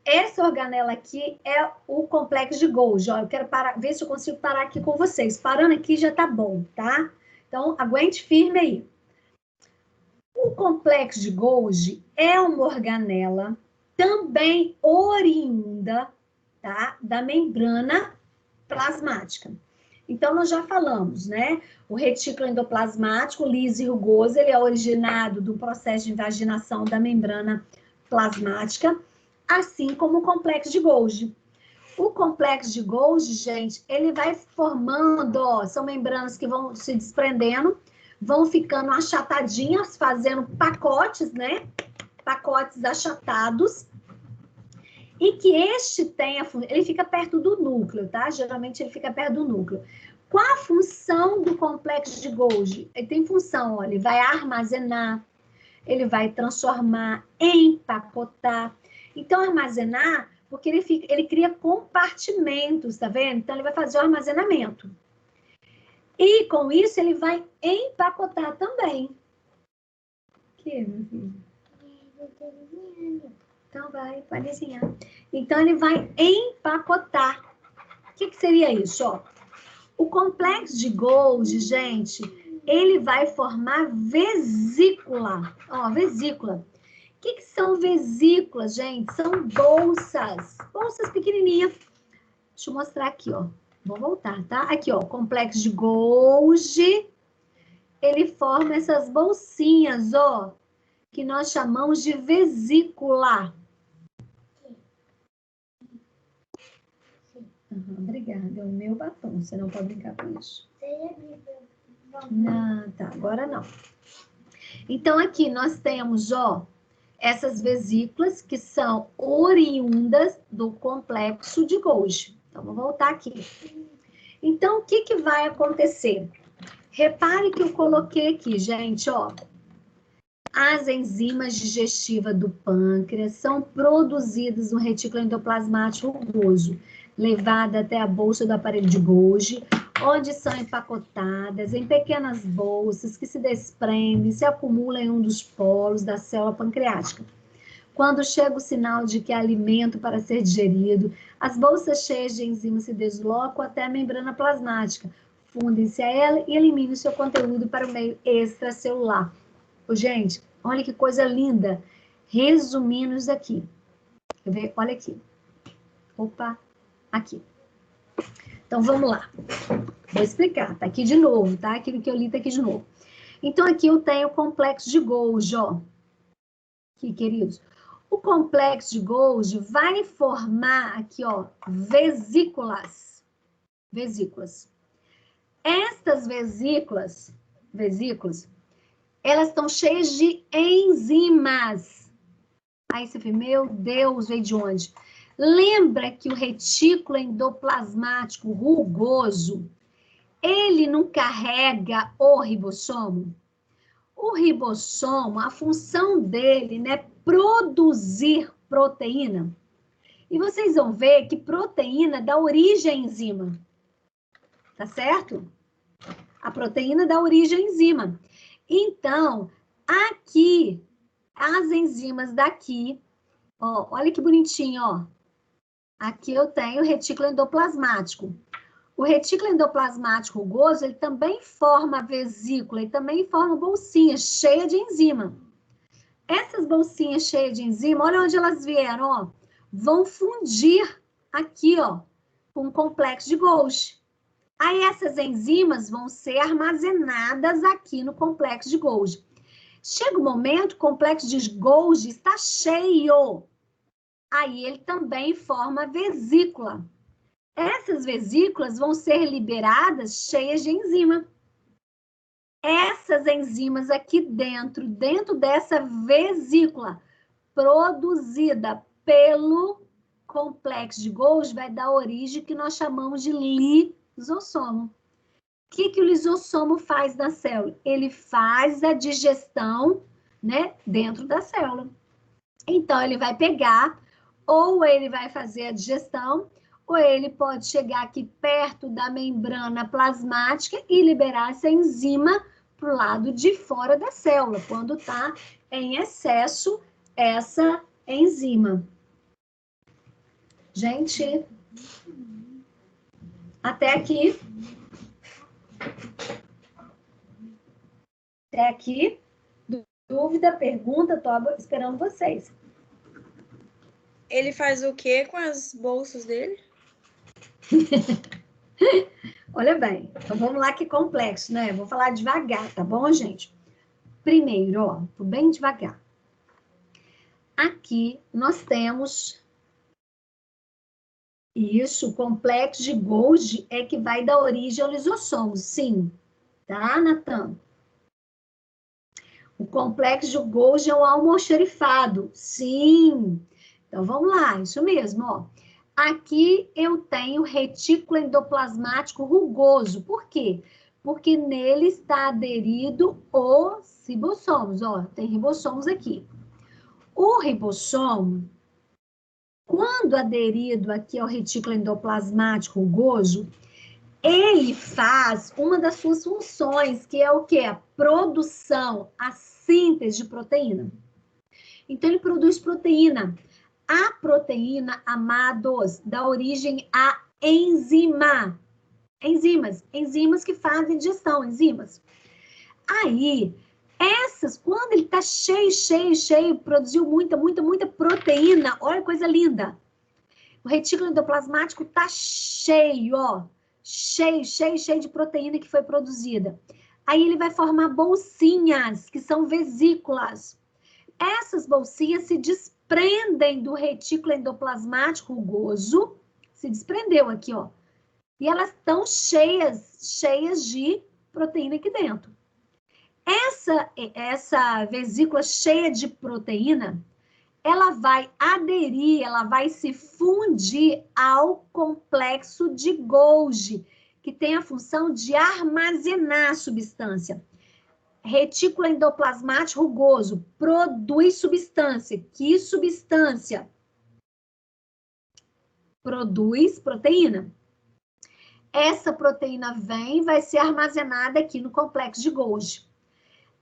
Essa organela aqui é o complexo de Golgi. Ó, eu quero ver se eu consigo parar aqui com vocês. Parando aqui já tá bom, tá? Então, aguente firme aí. O complexo de Golgi é uma organela também oriunda, tá, da membrana plasmática. Então, nós já falamos, né? O retículo endoplasmático, liso e rugoso, ele é originado do processo de invaginação da membrana plasmática, assim como o complexo de Golgi. O complexo de Golgi, gente, ele vai formando, ó, são membranas que vão se desprendendo, vão ficando achatadinhas, fazendo pacotes, né? Pacotes achatados. E que este tenha, ele fica perto do núcleo, tá? Geralmente ele fica perto do núcleo. Qual a função do complexo de Golgi? Ele tem função, ó, ele vai armazenar, ele vai transformar, empacotar. Então, armazenar, porque ele cria compartimentos, tá vendo? Então, ele vai fazer o armazenamento. E, com isso, ele vai empacotar também. Que, meu filho? Então, pode desenhar. Então, ele vai empacotar. O que seria isso, ó? O complexo de Golgi, gente, ele vai formar vesícula. Ó, vesícula. O que são vesículas, gente? São bolsas. Bolsas pequenininhas. Deixa eu mostrar aqui, ó. Vou voltar, tá? Aqui, ó. Complexo de Golgi. Ele forma essas bolsinhas, ó. Que nós chamamos de vesícula. Obrigada. É o meu batom. Você não pode brincar com isso. Não, tá. Agora não. Então, aqui nós temos, ó, essas vesículas que são oriundas do complexo de Golgi. Então, vou voltar aqui. Então, o que vai acontecer? Repare que eu coloquei aqui, gente, ó. As enzimas digestivas do pâncreas são produzidas no retículo endoplasmático rugoso, levada até a bolsa do aparelho de Golgi, onde são empacotadas em pequenas bolsas que se desprendem, se acumulam em um dos polos da célula pancreática. Quando chega o sinal de que há alimento para ser digerido, as bolsas cheias de enzimas se deslocam até a membrana plasmática, fundem-se a ela e eliminam seu conteúdo para o meio extracelular. Gente, olha que coisa linda. Resumindo isso aqui. Quer ver? Olha aqui. Opa, aqui. Então, vamos lá. Vou explicar. Tá aqui de novo, tá? Aquilo que eu li tá aqui de novo. Então, aqui eu tenho o complexo de Golgi, ó. Aqui, queridos. O complexo de Golgi vai formar aqui, ó, vesículas. Vesículas. Estas vesículas, elas estão cheias de enzimas. Aí você vê, meu Deus, veio de onde? Lembra que o retículo endoplasmático rugoso, ele não carrega o ribossomo? O ribossomo, a função dele, né, é produzir proteína. E vocês vão ver que proteína dá origem à enzima. Tá certo? A proteína dá origem à enzima. Então, aqui, as enzimas daqui, ó, olha que bonitinho, ó. Aqui eu tenho o retículo endoplasmático. O retículo endoplasmático rugoso, ele também forma vesícula, ele também forma bolsinha cheia de enzima. Essas bolsinhas cheias de enzima, olha onde elas vieram, ó. Vão fundir aqui, ó, com o complexo de Golgi. Aí essas enzimas vão ser armazenadas aqui no complexo de Golgi. Chega o momento, o complexo de Golgi está cheio. Aí ele também forma vesícula. Essas vesículas vão ser liberadas cheias de enzima. Essas enzimas aqui dentro dessa vesícula, produzida pelo complexo de Golgi, vai dar origem que nós chamamos de lisossomo. O que o lisossomo faz na célula? Ele faz a digestão, né, dentro da célula. Então, ele vai pegar, ou ele vai fazer a digestão, ou ele pode chegar aqui perto da membrana plasmática e liberar essa enzima para o lado de fora da célula, quando está em excesso essa enzima. Gente, até aqui. Até aqui. Dúvida, pergunta, estou esperando vocês. Ele faz o que com as bolsas dele? Olha bem, então vamos lá que complexo, né? Vou falar devagar, tá bom, gente? Primeiro, ó, tô bem devagar. Aqui nós temos Isso, o complexo de Golgi é que vai dar origem ao lisossomo, sim. Tá, Natan? O complexo de Golgi é o almoxarifado, sim. Então, vamos lá, isso mesmo, ó. Aqui eu tenho retículo endoplasmático rugoso. Por quê? Porque nele está aderido os ribossomos, ó. Tem ribossomos aqui. O ribossomo, quando aderido aqui ao retículo endoplasmático rugoso, ele faz uma das suas funções, que é o quê? A produção, a síntese de proteína. Então, ele produz proteína. A proteína, amados, dá origem a enzima. Enzimas que fazem digestão, enzimas. Aí, quando ele tá cheio, produziu muita proteína, olha que coisa linda. O retículo endoplasmático tá cheio, ó. Cheio de proteína que foi produzida. Aí ele vai formar bolsinhas, que são vesículas. Essas bolsinhas se desprendem do retículo endoplasmático rugoso. Se desprendeu aqui, ó. E elas estão cheias de proteína aqui dentro. Essa vesícula cheia de proteína, ela vai aderir, ela vai se fundir ao complexo de Golgi, que tem a função de armazenar a substância. Retículo endoplasmático rugoso produz substância. Que substância? Produz proteína. Essa proteína vai ser armazenada aqui no complexo de Golgi.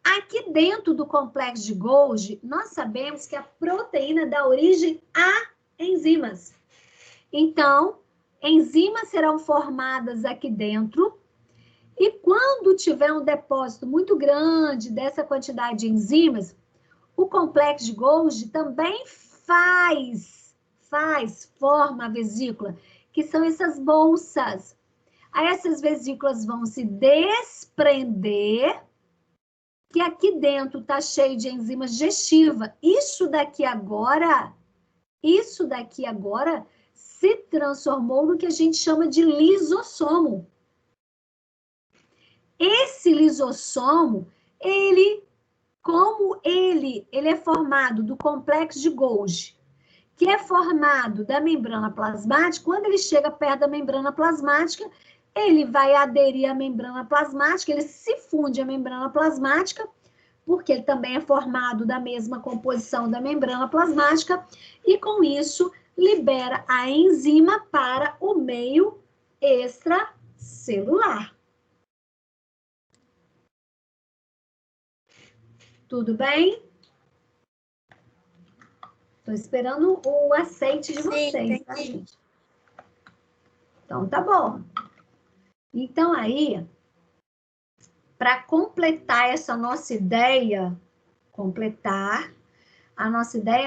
Aqui dentro do complexo de Golgi, nós sabemos que a proteína dá origem a enzimas. Então, enzimas serão formadas aqui dentro. E quando tiver um depósito muito grande dessa quantidade de enzimas, o complexo de Golgi também forma a vesícula, que são essas bolsas. Aí essas vesículas vão se desprender, que aqui dentro está cheio de enzima digestiva. Isso daqui agora se transformou no que a gente chama de lisossomo. Esse lisossomo, como ele é formado do complexo de Golgi, que é formado da membrana plasmática, quando ele chega perto da membrana plasmática, ele vai aderir à membrana plasmática, ele se funde à membrana plasmática, porque ele também é formado da mesma composição da membrana plasmática, e com isso libera a enzima para o meio extracelular. Tudo bem? Estou esperando o aceite de vocês, tá, gente? Então, tá bom. Então, aí, para completar essa nossa ideia,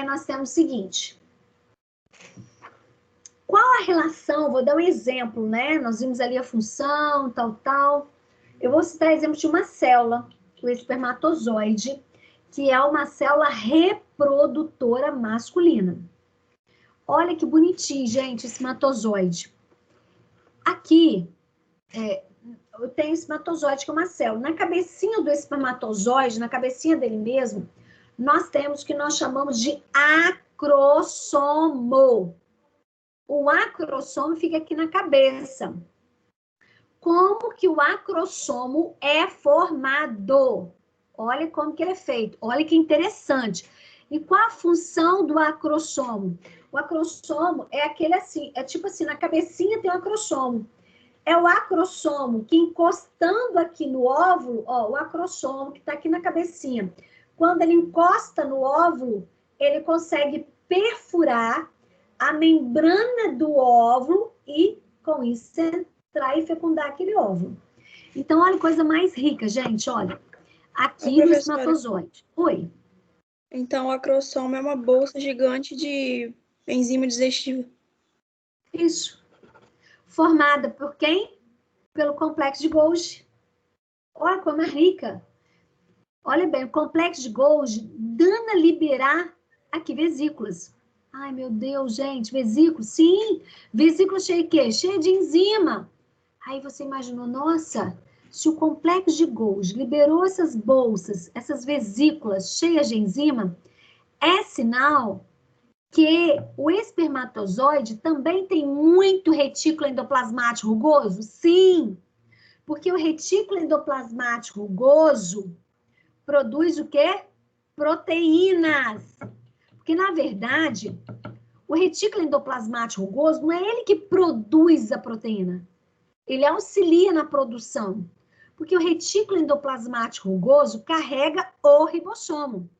nós temos o seguinte. Qual a relação? Vou dar um exemplo, né? Nós vimos ali a função, tal. Eu vou citar exemplo de uma célula, o espermatozoide, que é uma célula reprodutora masculina. Olha que bonitinho, gente, espermatozoide. Aqui, eu tenho espermatozoide, que é uma célula. Na cabecinha do espermatozoide, na cabecinha dele mesmo, nós temos o que nós chamamos de acrossomo. O acrossomo fica aqui na cabeça. Como que o acrossomo é formado? Olha como que ele é feito. Olha que interessante. E qual a função do acrossomo? O acrossomo é aquele assim, é tipo assim, na cabecinha tem um acrossomo. É o acrossomo que encostando aqui no óvulo, ó, o acrossomo que está aqui na cabecinha. Quando ele encosta no óvulo, ele consegue perfurar a membrana do óvulo e, com isso, entrar e fecundar aquele óvulo. Então, olha que coisa mais rica, gente, olha. Aqui no espermatozoide. Oi. Então, o acrossomo é uma bolsa gigante de enzima digestiva. Isso. Formada por quem? Pelo complexo de Golgi. Olha como é rica. Olha bem, o complexo de Golgi dana liberar aqui vesículas. Ai, meu Deus, gente, vesícula, sim, vesícula cheia de quê? Cheia de enzima. Aí você imaginou, nossa, se o complexo de Golgi liberou essas bolsas, essas vesículas cheias de enzima, é sinal que o espermatozoide também tem muito retículo endoplasmático rugoso? Sim, porque o retículo endoplasmático rugoso produz o quê? Proteínas. Porque, na verdade, o retículo endoplasmático rugoso não é ele que produz a proteína. Ele auxilia na produção. Porque o retículo endoplasmático rugoso carrega o ribossomo.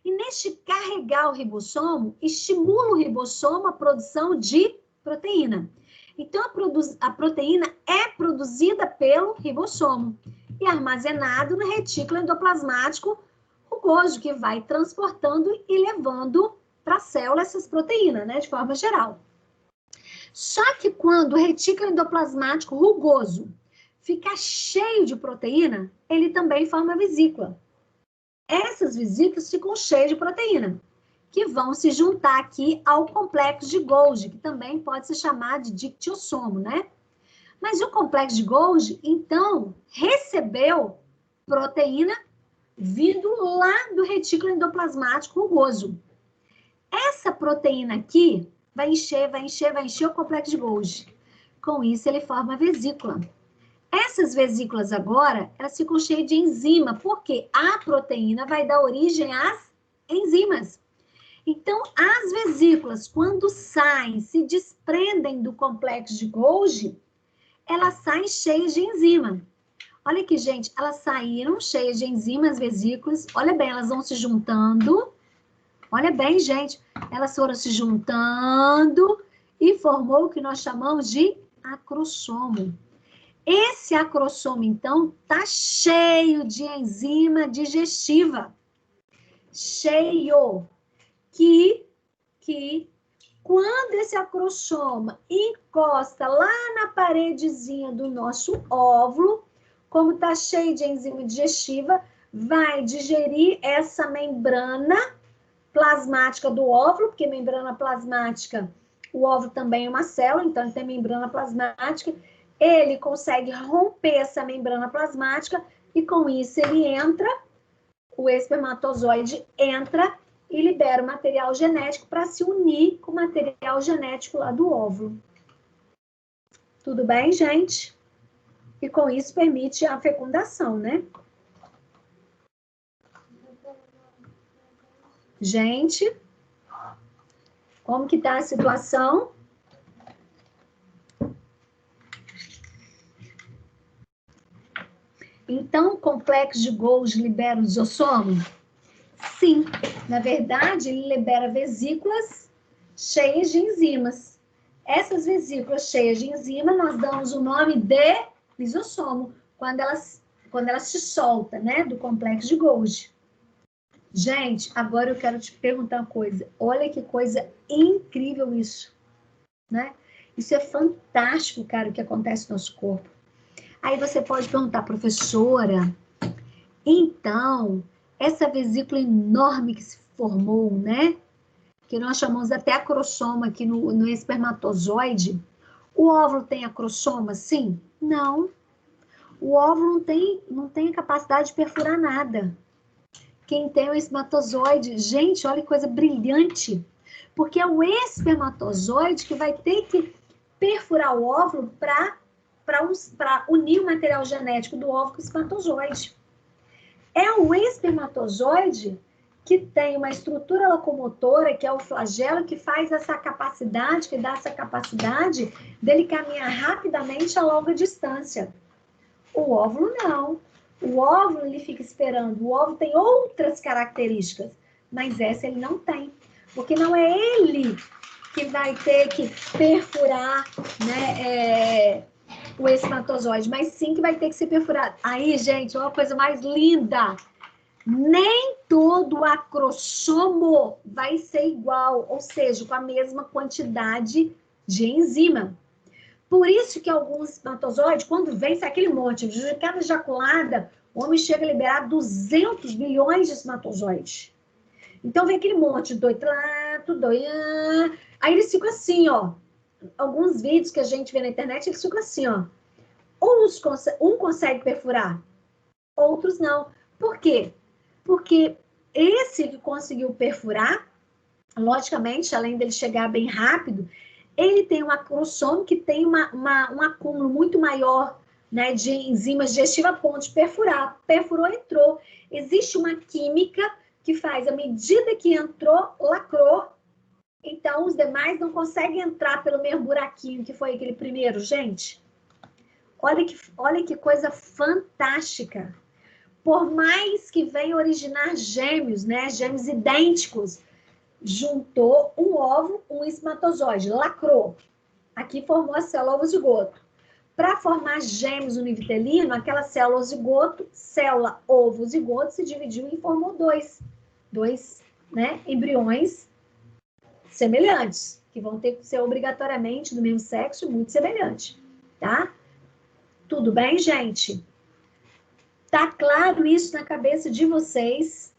E neste carregar o ribossomo, estimula o ribossomo a produção de proteína. Então, a proteína é produzida pelo ribossomo e armazenado no retículo endoplasmático rugoso, que vai transportando e levando para a célula essas proteínas, né, de forma geral. Só que quando o retículo endoplasmático rugoso fica cheio de proteína, ele também forma vesícula. Essas vesículas ficam cheias de proteína, que vão se juntar aqui ao complexo de Golgi, que também pode se chamar de dictiossomo, né? Mas o complexo de Golgi, então, recebeu proteína vindo lá do retículo endoplasmático rugoso. Essa proteína aqui vai encher o complexo de Golgi. Com isso, ele forma a vesícula. Essas vesículas agora, elas ficam cheias de enzima, porque a proteína vai dar origem às enzimas. Então, as vesículas, quando saem, se desprendem do complexo de Golgi, elas saem cheias de enzima. Olha aqui, gente, elas saíram cheias de enzima, as vesículas. Olha bem, elas vão se juntando. Olha bem, gente, elas foram se juntando e formou o que nós chamamos de acrossomo. Esse acrossomo, então, tá cheio de enzima digestiva. Cheio. Que quando esse acrossoma encosta lá na paredezinha do nosso óvulo, como tá cheio de enzima digestiva, vai digerir essa membrana plasmática do óvulo, porque membrana plasmática, o óvulo também é uma célula, então ele tem membrana plasmática. Ele consegue romper essa membrana plasmática e com isso ele entra, o espermatozoide entra e libera o material genético para se unir com o material genético lá do óvulo. Tudo bem, gente? E com isso permite a fecundação, né? Gente, como que tá a situação? Então, o complexo de Golgi libera o lisossomo? Sim. Na verdade, ele libera vesículas cheias de enzimas. Essas vesículas cheias de enzima, nós damos o nome de lisossomo, quando elas se soltam, né, do complexo de Golgi. Gente, agora eu quero te perguntar uma coisa. Olha que coisa incrível isso, né? Isso é fantástico, cara, o que acontece no nosso corpo. Aí você pode perguntar, professora, então, essa vesícula enorme que se formou, né? Que nós chamamos até acrossoma aqui no espermatozoide, o óvulo tem acrossoma? Sim? Não. O óvulo não tem a capacidade de perfurar nada. Quem tem é o espermatozoide. Gente, olha que coisa brilhante. Porque é o espermatozoide que vai ter que perfurar o óvulo para unir o material genético do óvulo com o espermatozoide. É o espermatozoide que tem uma estrutura locomotora, que é o flagelo, que faz essa capacidade, que dá essa capacidade dele caminhar rapidamente a longa distância. O óvulo não. O óvulo ele fica esperando. O óvulo tem outras características, mas essa ele não tem. Porque não é ele que vai ter que perfurar, né, o espermatozoide, mas sim que vai ter que ser perfurado. Aí, gente, uma coisa mais linda. Nem todo acrossomo vai ser igual, ou seja, com a mesma quantidade de enzima. Por isso que alguns espermatozoides, quando vence aquele monte, de cada ejaculada, o homem chega a liberar 200 milhões de espermatozoides. Então, vem aquele monte de doido, tudo. Aí eles ficam assim, ó. Alguns vídeos que a gente vê na internet, eles ficam assim, ó. Um consegue perfurar, outros não. Por quê? Porque esse que conseguiu perfurar, logicamente, além dele chegar bem rápido, ele tem um acrossome que tem um acúmulo muito maior, né, de enzimas digestivas a ponto de perfurar. Perfurou, entrou. Existe uma química que faz, à medida que entrou, lacrou. Então, os demais não conseguem entrar pelo mesmo buraquinho que foi aquele primeiro, gente. Olha que coisa fantástica. Por mais que venha originar gêmeos, né, gêmeos idênticos, juntou um ovo, um espermatozoide, lacrou. Aqui formou a célula ovo-zigoto. Para formar gêmeos univitelino, aquela célula zigoto, célula ovo-zigoto, se dividiu e formou dois, né, embriões semelhantes, que vão ter que ser obrigatoriamente do mesmo sexo, muito semelhante, tá? Tudo bem, gente? Tá claro isso na cabeça de vocês?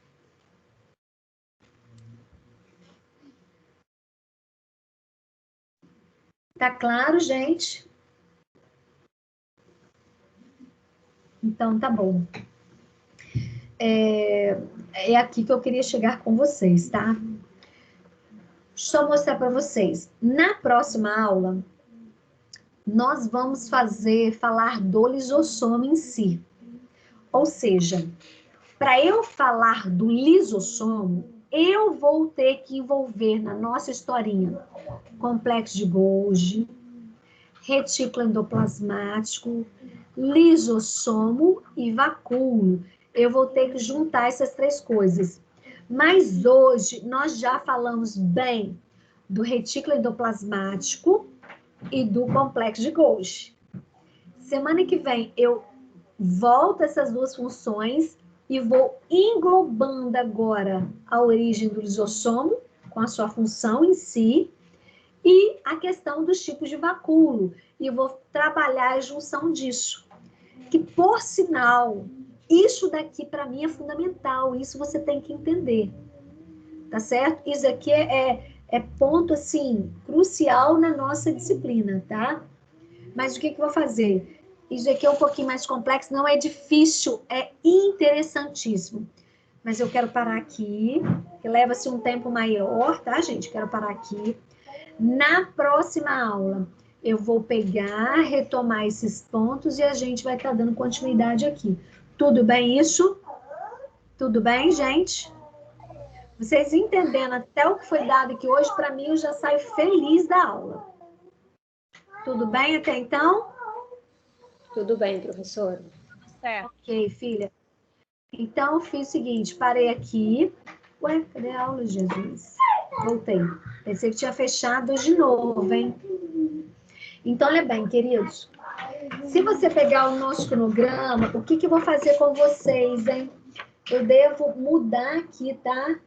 Tá claro, gente? Então, tá bom. É aqui que eu queria chegar com vocês, tá? Deixa eu mostrar para vocês. Na próxima aula, nós vamos falar do lisossomo em si. Ou seja, para eu falar do lisossomo, eu vou ter que envolver na nossa historinha complexo de Golgi, retículo endoplasmático, lisossomo e vacúolo. Eu vou ter que juntar essas três coisas. Mas hoje nós já falamos bem do retículo endoplasmático e do complexo de Golgi. Semana que vem eu volto essas duas funções e vou englobando agora a origem do lisossomo com a sua função em si e a questão dos tipos de vacúolo. E eu vou trabalhar a junção disso. Que, por sinal, isso daqui para mim é fundamental, isso você tem que entender. Tá certo? Isso aqui é ponto, assim, crucial na nossa disciplina, tá? Mas o que eu vou fazer? Isso aqui é um pouquinho mais complexo, não é difícil, é interessantíssimo. Mas eu quero parar aqui, que leva-se um tempo maior, tá, gente? Quero parar aqui. Na próxima aula, eu vou pegar, retomar esses pontos e a gente vai estar dando continuidade aqui. Tudo bem isso? Tudo bem, gente? Vocês entendendo até o que foi dado aqui hoje, para mim, eu já saio feliz da aula. Tudo bem até então? Tudo bem, professora. Certo. Ok, filha. Então, eu fiz o seguinte, parei aqui. Ué, cadê a aula, Jesus? Voltei. Pensei que tinha fechado de novo, hein? Então, olha bem, queridos. Se você pegar o nosso cronograma, o que eu vou fazer com vocês, hein? Eu devo mudar aqui, tá?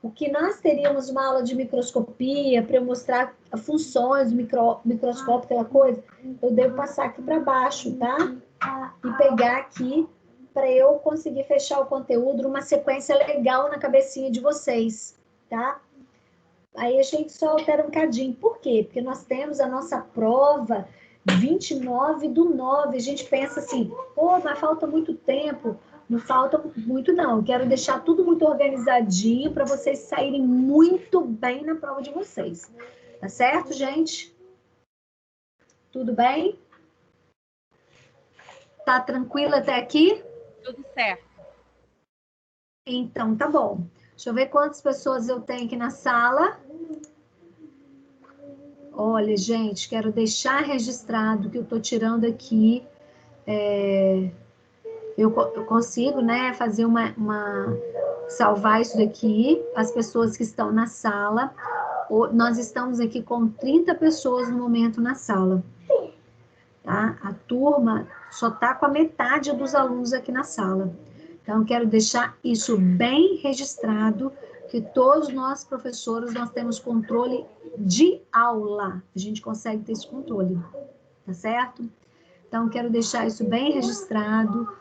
O que nós teríamos uma aula de microscopia para eu mostrar as funções do microscópio, aquela coisa, eu devo passar aqui para baixo, tá? E pegar aqui para eu conseguir fechar o conteúdo numa sequência legal na cabecinha de vocês, tá? Aí a gente só altera um cadinho. Por quê? Porque nós temos a nossa prova 29/9. A gente pensa assim, pô, mas falta muito tempo. Não falta muito, não. Eu quero deixar tudo muito organizadinho para vocês saírem muito bem na prova de vocês. Tá certo, gente? Tudo bem? Tá tranquilo até aqui? Tudo certo. Então, tá bom. Deixa eu ver quantas pessoas eu tenho aqui na sala. Olha, gente, quero deixar registrado que eu tô tirando aqui. Eu consigo, né, fazer salvar isso daqui, as pessoas que estão na sala. Nós estamos aqui com 30 pessoas no momento na sala. Tá? A turma só tá com a metade dos alunos aqui na sala. Então, quero deixar isso bem registrado, que todos nós, professores, nós temos controle de aula. A gente consegue ter esse controle, tá certo? Então, quero deixar isso bem registrado.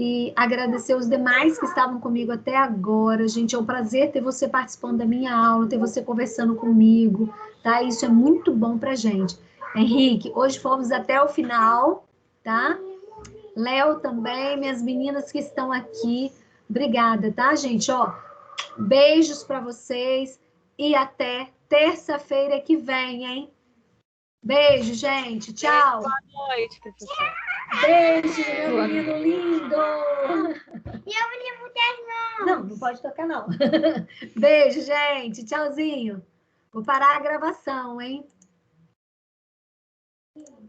E agradecer os demais que estavam comigo até agora, gente. É um prazer ter você participando da minha aula, ter você conversando comigo, tá? Isso é muito bom pra gente. Henrique, hoje fomos até o final, tá? Léo também, minhas meninas que estão aqui. Obrigada, tá, gente? Ó, beijos para vocês e até terça-feira que vem, hein? Beijo, gente. Tchau. Boa noite, professora. Beijo, meu menino lindo. E eu vou botar as mãos. Não pode tocar, não. Beijo, gente. Tchauzinho. Vou parar a gravação, hein?